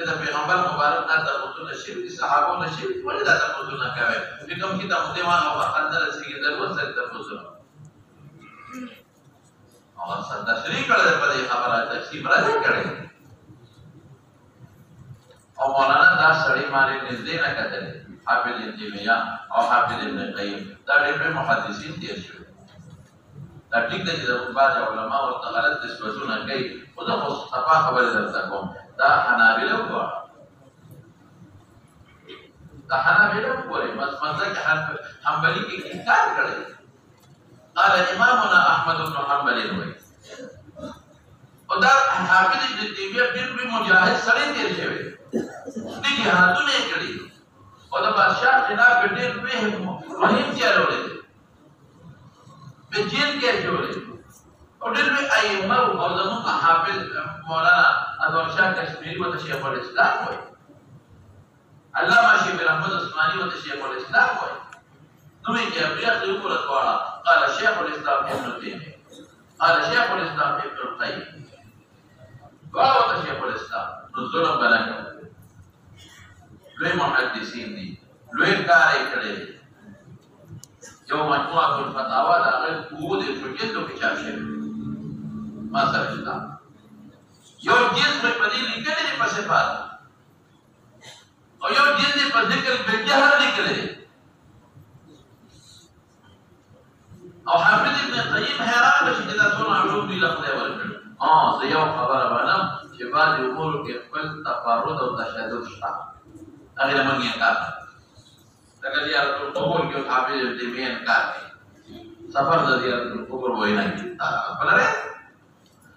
[SPEAKER 1] دا پیغمبر مبارک دا تاسو نه شي دي صحابو نه شي ولې دا تاسو نه کوي کوم چې تاسو دیوان او خندل سي د ورسره تاسو او څنګه تشریح کړل په دې خبره تشریح راځي کړي او مولانا دا سړی باندې نږدې نه کتل حافظ ابن تیمیه او حافظ ابن قیم دا ډېر محدثین دي شو دا ټیک دی چې بعض علما او غلط نسبتونه کوي خو دا خو صفا خبره درته کوم دا حنابلة وګوره دا حنابلة وګوره مذهب حنبلي کې انکار کړی قال امامنا احمد بن حنبل وایي او دا حافظ ابن تیمیه ډېر مجاهد سړی تیر شوی دي جهادونه کړی او دا بادشاہ خلاف ډېر مهم چلولې په جیل کې جوړې او ډېر ائمه او زموږ حافظ مولانا انور شاه کشمیری او شیخ الاسلام وایي علامه شیخ احمد عثماني او شیخ الاسلام وایي نو یې کې بیا د عمر طوال قال شیخ الاسلام ابن تیمیه قال شیخ الاسلام ابن القیم قال شیخ الاسلام نو ظلم بلنه لوی محدثین دي لوی کار یې کړی یو مجموعه الفتاوا دا غیر قوت فجلدو کې چاپ شوی ما سره شتا یو جلد په دې لیکلي دي په صفات او یو جلد په ذکر بالجهر لیکلي او حافظ ابن قیم حیران بشي چې دا څونه علوم دي لخدای ورکړي زه یو خبره وایم چې بعض امور کې خپل تفرد او تشدد شته هغه موږ یې کار لکه زیارت القبور کې حافظ ابن تیمیه کار کوي سفر د زیارت القبور وینا کوي بلره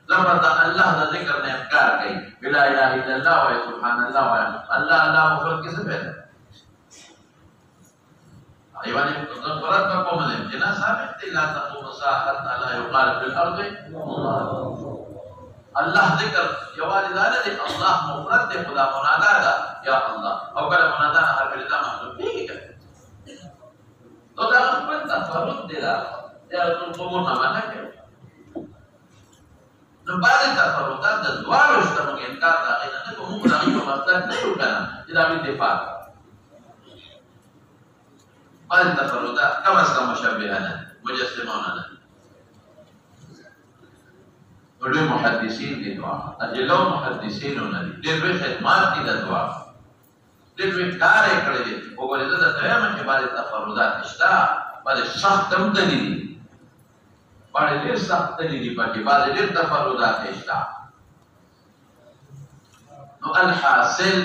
[SPEAKER 1] لفظ الله د ذکر نه انکار کوي بلا اله الا الله و سبحان الله و الله الله مفرد کې څه پیدا ایوانه قرات په کومه ده جنا ثابت دی لا تقوم ساعه لا يقال في الارض الله ذکر جوال داله الله مفرد دی خدا منادا ده یا الله او کله منادا هر کله دا محسوب کیږي تو دا خپل تفرد دی دا القبور نه معنا کوي نو بعد تفردات د دوالو شته موږ انکار دا غي نه کوم موږ راغلو مطلب نه یو کنه چې دا به دفاع بعض تفردات کم از کم مشبهه نه مجسمانه نه ولوی محدثین دي دعا اجلو محدثینونه دي ډېر لوی خدمات دي د دعا ډېر لوی کار یې کړی دی وګورئ زه درته وایم چې بعضې تفردات شته بعضې سخت هم تللي دي بعضې ډېر سخت تللي دي پکې بعضې ډېر تفردات یې شته نو الحاصل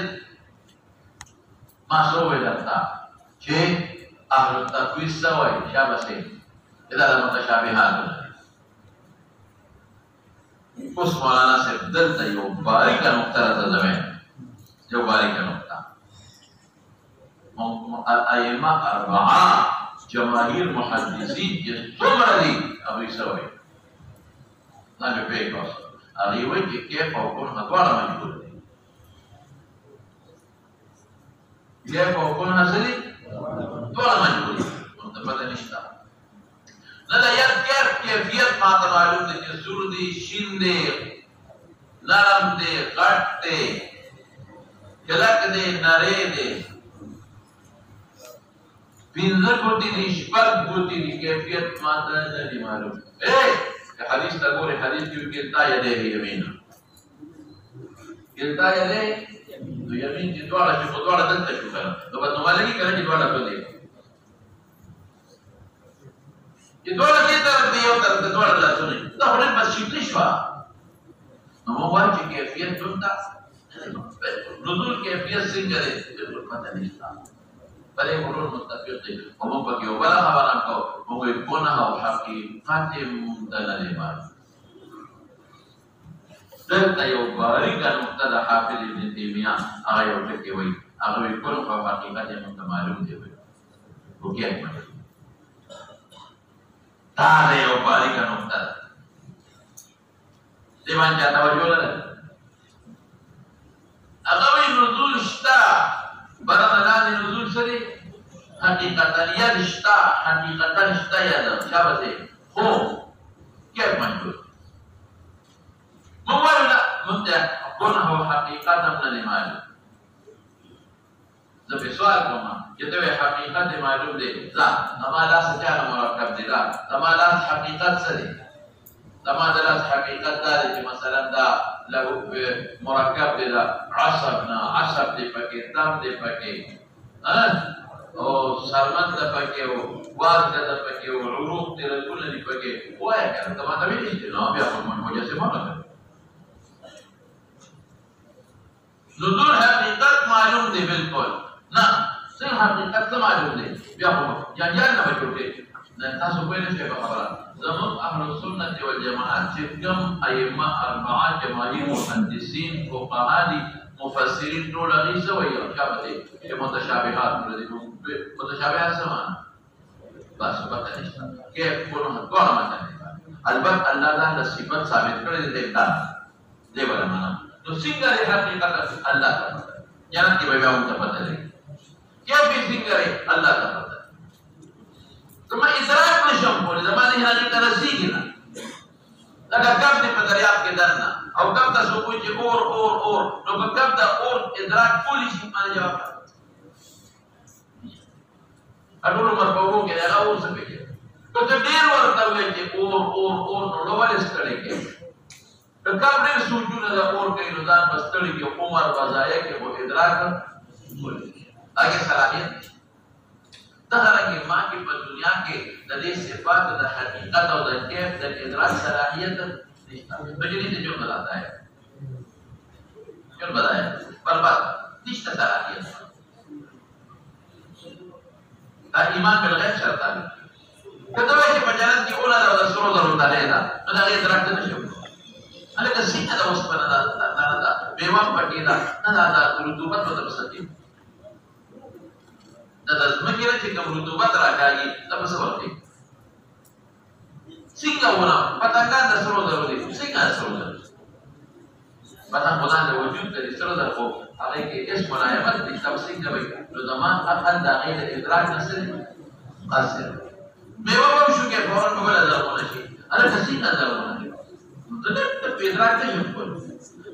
[SPEAKER 1] ما څه وویل درته چې اهل التفویض څه وایي شابسې دا د متشابهاتو اوس مولانا صاحب دلته یو باریکه نقطه راته زوین یو باریکه نقطه ائمه اربعه جماهیر محدثین چې څومره دي هغوی څه وایي دا مې پوه کړه هغوی وایي چې کیف او کنه دواړه مجبور دي کیف او کنه څه دي دواړه مجبور دي ورته پته نشته نه دا یاد کیفیت ما ته معلوم دی چې سور دی شین دی نرم دی غټ دی کلک دی نری دی پنځه ګوتې دي شپږ ګوتې دي کیفیت ما ته نه دی معلوم حدیث ته ګورې حدیث کې کلتا یدیه یمینا کلتا یدیه نو یمین چې دواړه چې په دواړه دلته شو کنه نو بدنواله کې کله چې دواړه په دی چې دواړه دې طرف دی یو طرف ته دواړه لاسونه دا خو نن بس شکلي شوه نو موږ وایو چې کیفیت دلته نزول کیفیت څنګه دی بالکل پته نشته بلې ورور متفق دی او موږ پکې یو بله خبره هم کوو موږ وایو ګناه او حقیقت یې موږ ته نه دی معلوم دلته یو باریکه نقطه د حافظ ابن تیمیه هغه یو ټکي وایي هغه وایي ګناه او حقیقت یې موږ ته معلوم دی وایي وکیت معلوم دا یو باریکه نقطه ده دې باندې توجه لرئ هغه وایي نزول شته بدن لاندې نزول سره حقیقتا یا شته حقیقتا شته یا ده شابه خو کیف مجبور موږ وایو نه موږ ته ګناه او حقیقت هم نه دی معلوم زه په سوال کوم چې ته حقیقت معلوم دی ځه زما لاس چا مرکب دی زما لاس حقیقت څه دی زما د لاس حقیقت دا دی چې مثلا دا له مرکب دی دا عصب نه عصب دی پکې دم دی پکې او سرمن ده پکې او وازګه ده پکې او عروق دی ټول دی پکې وایه کنه ته ماته ویلې چې نو بیا په مجسمه نه نزول حقیقت معلوم دی بالکل نه څنګه حقیقت څه معلوم دی بیا خو جنجال نه بچوټې نن تاسو ویل شئ په خبره زموږ اهل السنت والجماعت چې کوم ائمه اربعه جماهیر محدثین فقها دي مفسرین ټول هغې څه وایي او چا به دی چې متشابهات دي متشابهات څه معنی بس پته نشته کیف ګناه دواړه معنی البته الله تعالی صفت ثابت کړی دی دا دی ولا معنا نو څنګه دی حقیقت الله تعالی جنت کې به موږ ته پته لګي کیف به څنګه الله تعالی زما ادراک نشم کولی زما نه هغې ته رسېږي نه لکه کب دی په دریاب کې دننه او کب ته څوک وایي چې اور اور اور نو که کب د اور ادراک کولی شي باندې جواب ټول عمر په اوبو کې دی هغه اور څه پېژني که ته ډېر ورته ووایې چې اور اور اور نو ولې ستړی کوې که کب ډېر سوچونه د اور کوي نو ځان به ستړي کړي عمر به ضایع کړي خو ادراک کولی هغې صلاحیت دغرنګه ما کې په دنیا کې د دې صفات د حقیقت او د کیف د ادراک صلاحیت نشته بجلی سے جو بتاتا ہے کیوں بتایا برباد نشته صلاحیت دا ایمان بالغیب شرط دی کله چې په جنت کې اوله د سرو درو تعالی دا دا ادراک نه شو هغه څنګه د اوس په نه دا بیوان پټی دا دا رطوبت په تبستی دا زمکه چې کوم رطوبت راکاږي دا څه ورته څنګه ونه پتنګان د سرو درو دي څنګه سرو درو پتنګ خدای له وجود د سرو درو هغه کې اس ملایمت د تفسیر کوي نو زمان عقل دا غیر ادراک نشي قاصر بیوه به شو کې فورن په بل ځای شي اره څنګه ځای دغه ادراک ته you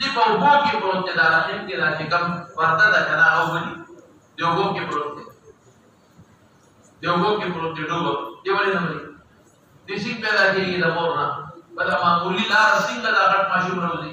[SPEAKER 1] di bawah ke perut darahnya kira jikam warta dah kena awali diogo ke perut dogo dia boleh namanya di sini pada lagi kita morna pada mamuli lar singa dah kat masuk berudi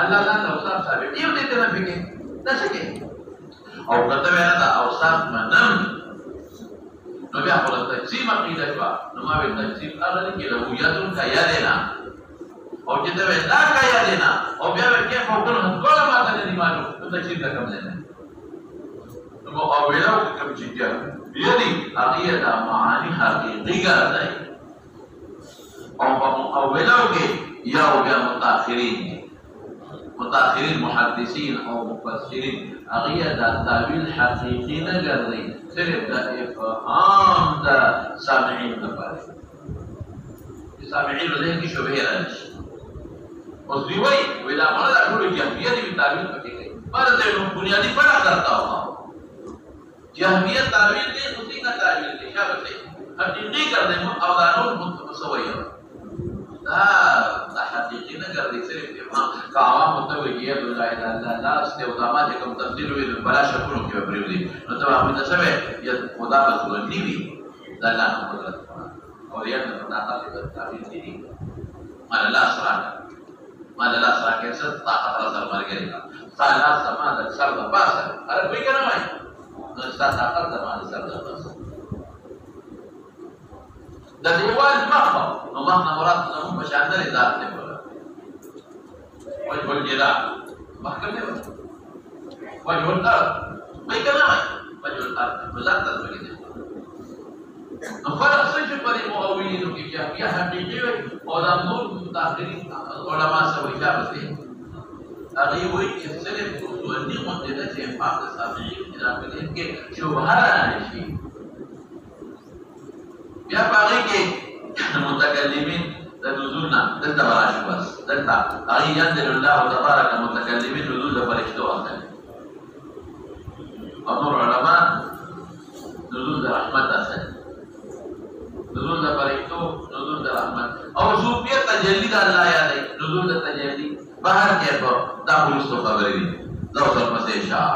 [SPEAKER 1] الله لا اوصاف ثابت you دې ته نه فکر دا څه کې او کته وینا دا اوصاف منم نو بیا خو تقسیم عقیده شو نو ما وی تقسیم هغه کې رؤیتون کا یا دینا او چې ته دا کا یا دینا او بیا کې فوقن ټول ما ته نه معلوم نو تقسیم دا کوم نه نو او ویلو کوم چې یعنی عقیده معانی حقیقی ګرځي او ویلو کې یو بیا متأخرین محدثین او مفسرین عقیده تعویل حقیقی نه ګرځي صرف د افهام د سامعین لپاره سامعین له کې شوبه راځي اوس دی وی دا موږ د ټول جهمیت په تعویل پکې کوي مرزه نو بنیادی فرق کرتا ہوا جهمیت تعویل دې اسی کا تعویل دې شابه حقیقی ګرځي او دا نور متسویه دا حقیقی نه ګرځي صرف افهام کا عوام متوجه دی لا اله الا الله استودامات کوم تفصیل وی بلا شکونو کې پریږدي نو ته په تاسو به یا خدا په صورت نیوي دا الله قدرت او یا نه طاقت د تعبیر دي مال الله سره کې څه طاقت سره مرګري تعالی سما د سر د پاسه هر کوئی کنه وای نو ستاسو طاقت د مال سر د پاسه د دیوال مخه نو مخه مراد نو په شان د ذات نه ولا وای ولجلا مخه نه وای ولدار وای کنه وای ولدار ذات ته وګورئ نو فرق څه چې په مؤولینو کې بیا حقیقي او د نور متأخرین علما سره اجازه دي هغه وایي چې صرف ځواني مونږ چې په سابقین کې راغلي کې شوبه راشي بیا باقي کې متکلمین د نزولنا دلته راشي بس دلته هغه ينزل الله تبارك متکلمین نزول د فرشتو اخلي او نور علما نزول د رحمت اخلي نزول د فرشتو نزول د رحمت او صوفیت تجلی د الله یاد نزول د تجلی بهر کې په داخل څه خبرې دي دا څه مسیحا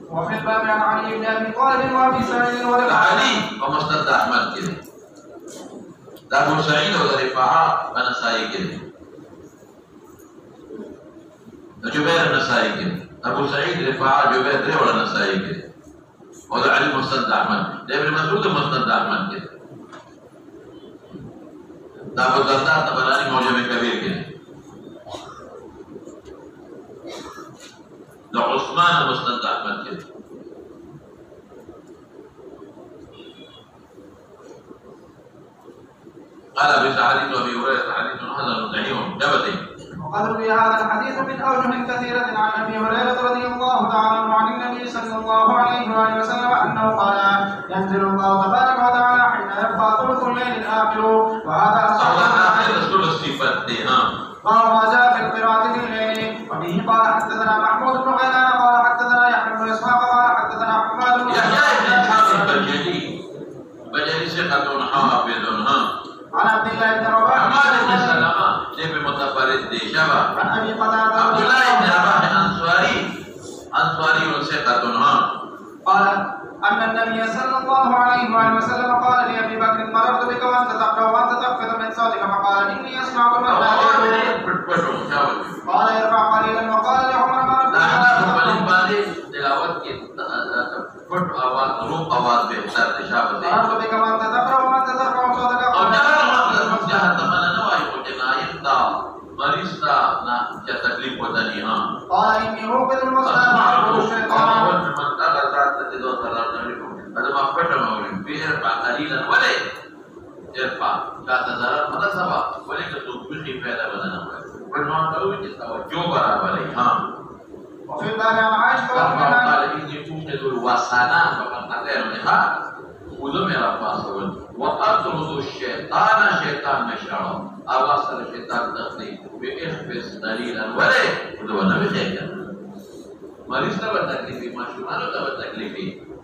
[SPEAKER 2] وفي الباب عن علي بن ابي طالب وابي سعيد ورفاعه
[SPEAKER 1] علي ومستد احمد کې دا ابو سعيد او رفاعه بنسائي کې جبير النسائي کې ابو سعيد رفاعه جبير درې ولا نسائي کې او علي مستد احمد د ابن مسعود مستد احمد کې دا ابو الدرداء طبراني موجب کبیر کې دا عثمان مستد احمد کې قال ابي سعيد وابي هريره حديث هذا ضعيف جبتي
[SPEAKER 2] وقد روي هذا الحديث من اوجه كثيره عن ابي هريره رضي الله تعالى عنه عن النبي صلى الله عليه واله وسلم انه قال ينزل الله تبارك وتعالى حين يبقى ثلث الليل الاخر وهذا
[SPEAKER 1] اخر رسول الصفات
[SPEAKER 2] ما جاء في القراءة في الليل وبه قال حدثنا محمود بن غيلان قال حدثنا يحيى بن اسحاق قال حدثنا حماد بن
[SPEAKER 1] يحيى بن اسحاق البجلي ثقة حافظ
[SPEAKER 2] عن عبد الله بن رواحه
[SPEAKER 1] حماد بن سلمة لابن متفرد شبه
[SPEAKER 2] عن ابي قتادة
[SPEAKER 1] عبد الله بن رواحه انصاري ثقة
[SPEAKER 2] قال أن النبي صلى الله عليه وآله وسلم قال لأبي بكر مررت بك وأنت تقرأ وأنت تخفض من صوتك فقال إني أسمع من قال ارفع قليلا وقال لعمر مررت مررت بك وأنت تقرأ وأنت ترفع صوتك قال إني أوقظ المصحف وأعبد الشيطان
[SPEAKER 1] هذا ما فتح مولين بيرفع قليلا ولا يرفع كذا ضرر ماذا سبب ولا كتوبخي فعلا بدنا والما قالوا توجه برابر ها
[SPEAKER 2] وفي الباب عن عائشة
[SPEAKER 1] قال إني أوقظ الوسانات فقد قدرها وذم رفع سول وأطرد الشيطان شيطان مشعر أواصل الشيطان دخلي بإخبز دليلا ولا وذو النبي خير مريض تبع تكليفي ما شو أنا تبع تكليفي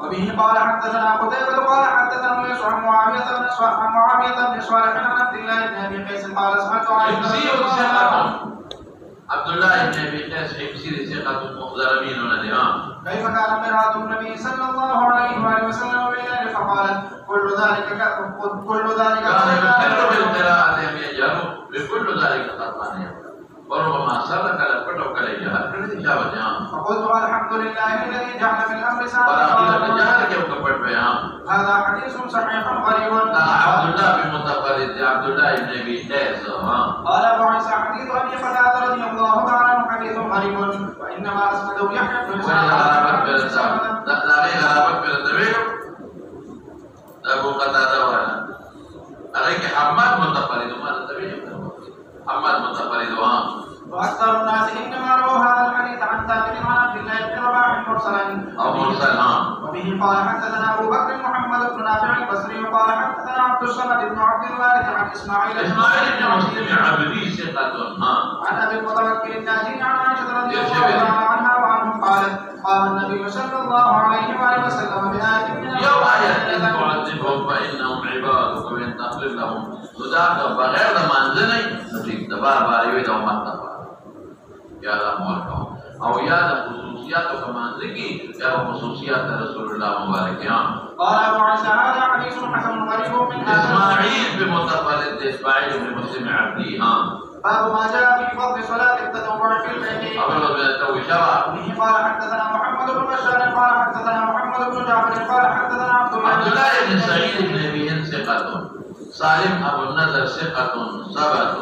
[SPEAKER 2] وبه قال حدثنا قتيبة قال حدثنا يوسف عن معاوية بن صالح عن عبد الله بن أبي قيس قال سمعت عائشة
[SPEAKER 1] عبد الله بن ابي قيس حمصي ثقة مخضر من الامام.
[SPEAKER 2] كيف كان مراد النبي صلى الله عليه واله وسلم بذلك فقالت كل ذلك
[SPEAKER 1] كان يكرر بالقراءة يجهر بكل ذلك خطأ وربما سبق لفت وكل جهر كل جاوز
[SPEAKER 2] فقلت الحمد لله الذي جعل في الامر سابقا هذا حديث صحيح غريب.
[SPEAKER 1] عبد الله بن متفرد عبد الله بن ابي قيس
[SPEAKER 2] قال ابو عيسى حديث ابي قتادة رضي الله تعالى عنه حديث غريب وانما اسنده يحيى بن سعيد.
[SPEAKER 1] ابو قتادة وانا عليك حماد متفرد وما تتبعه حماد متفرد
[SPEAKER 2] واكثر الناس انما رووا هذا الحديث عن ثابت عن عبد الله بن رباح مرسلا
[SPEAKER 1] او مرسل.
[SPEAKER 2] وبه قال حدثنا ابو بكر محمد بن نافع البصري وقال حدثنا عبد الصمد بن عبد الوارث عن اسماعيل بن
[SPEAKER 1] مسلم عبدي ثقة
[SPEAKER 2] عن ابي المتوكل الناجي عن عائشة رضي الله تعالى عنها وعنهم قالت قام النبي صلى الله عليه واله وسلم بآية من
[SPEAKER 1] يوم آية إن تعذبهم فإنهم عبادك وإن تغفر لهم تدعك بغير منزلي نتيك دبار باريوي دو مطبع يا الله مولكم او يا خصوصيات وكمانزكي يا خصوصيات رسول الله مبارك.
[SPEAKER 2] قال ابو عيسى هذا حديث حسن غريب من
[SPEAKER 1] اسماعيل بمتفرد اسماعيل بن مسلم عبدي.
[SPEAKER 2] باب ما جاء في فضل صلاة التطوع في البيت. به قال حدثنا محمد بن بشار قال حدثنا محمد بن جعفر قال حدثنا عبد
[SPEAKER 1] الله بن سعيد بن ابي ثقة، سالم ابو النذر ثقة ثبت،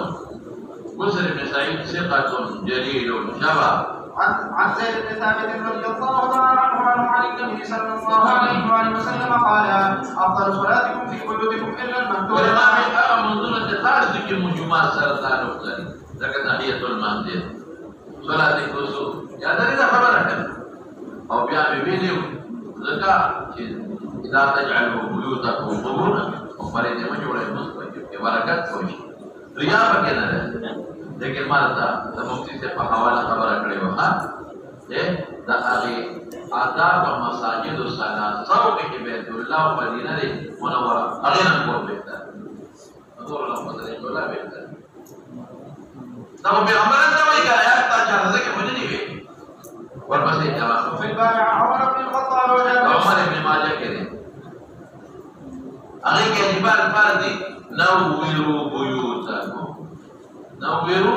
[SPEAKER 1] بسر بن سعيد ثقة جليل شبه.
[SPEAKER 2] عن زيد بن ثابت رضي الله تعالى عنه عن النبي صلى الله عليه واله وسلم قال افضل صلاتكم في بيوتكم الا المكتوبة.
[SPEAKER 1] ولما بقى منظومة خاصة كمجموعة سرطان وكذا لكن تحية المنزل صلاة الكسوف يا ده خبرك او بيعمل فيديو زكاة اذا تجعلوا بيوتكم قبورا وفريد مجوله مصطفى بركات خوش ریا پکې نه ده. لیکن مالته د مفتي سے په حواله خبره کړې و د هغه آداب او مساجد او صلات کې بیت الله او مدینه منوره هغه نه کو بهتر حضور الله مدینه ولا بهتر دا په عمل ته وایي آیات ته چارته کې ونی وي ورپسې جواب
[SPEAKER 2] في الباب عن عمر بن الخطاب
[SPEAKER 1] عمر بن ماجه کې دي هغه کې جبال فردي نوروا بيوتكم نوروا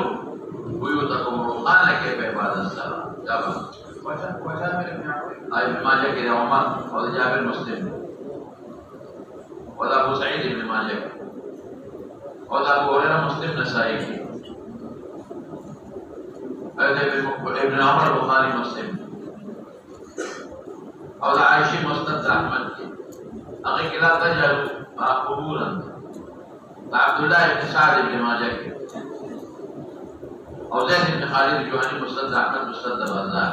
[SPEAKER 1] بيوتكم روحانا كيف عبادة الصلاة.
[SPEAKER 2] وجابر بن عمرو
[SPEAKER 1] ابن ماجه كده عمر وهذا جابر مسلم وهذا ابو سعيد بن ماجه وهذا ابو هريرة مسلم نسائي هذا ابن عمر البخاري مسلم وهذا عائشة مسند احمد اخي كلا تجعلوا قبورا عبد الله بن سعد بن ماجه او زيد بن خالد الجهني مسند احمد مسند البزار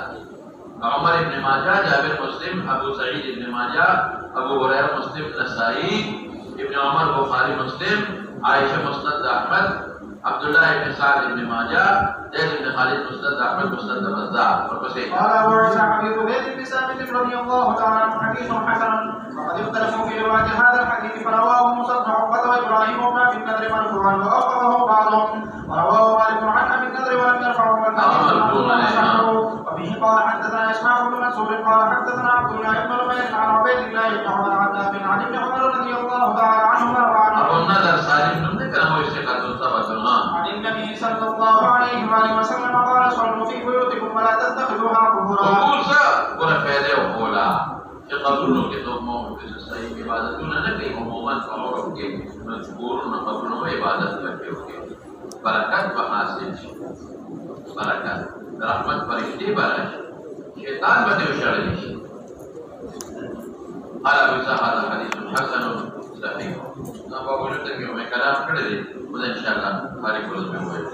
[SPEAKER 1] عمر بن ماجه جابر مسلم ابو سعيد بن ماجه ابو هريره مسلم نسائي ابن عمر بخاري مسلم عائشه مسند احمد عبد الله بن سعد بن ماجه زيد بن خالد مسند احمد مسند البزار.
[SPEAKER 2] قال ابو عيسى حديث زيد بن ثابت رضي الله تعالى عنه حديث حسن وقد اختلفوا في روايه هذا الحديث فرواه موسى بن عقبه وابراهيم بن ابي النضر مرفوعا واوقفه بعضهم ورواه مالك عن ابي النضر ولم يرفعه وبه قال حدثنا اسماعيل بن منصور قال حدثنا عبد الله بن ربيع عن عبيد الله بن عمر عن نافع عن ابن عمر رضي الله تعالى عنهما وعن
[SPEAKER 1] ابو النضر سالم بن كان هو ثقة ثبت
[SPEAKER 2] عن النبي صلى الله عليه واله وسلم قال صلوا في بيوتكم ولا تتخذوها قبورا.
[SPEAKER 1] قبور فائدے ہولا کہ قبروں کے تو موجود صحیح عبادتوں نہ کہ عموماً قبروں کے مذکور نہ قبروں میں عبادت کرتے ہوتے برکت حاصل برکت رحمت فرشتے برکت شیطان بده وشړل شي. قال ابو سعد حديث حسن صحيح. نو په وګړو ته مې کلام کړی دی ان شاء الله هاري کولو به وایو.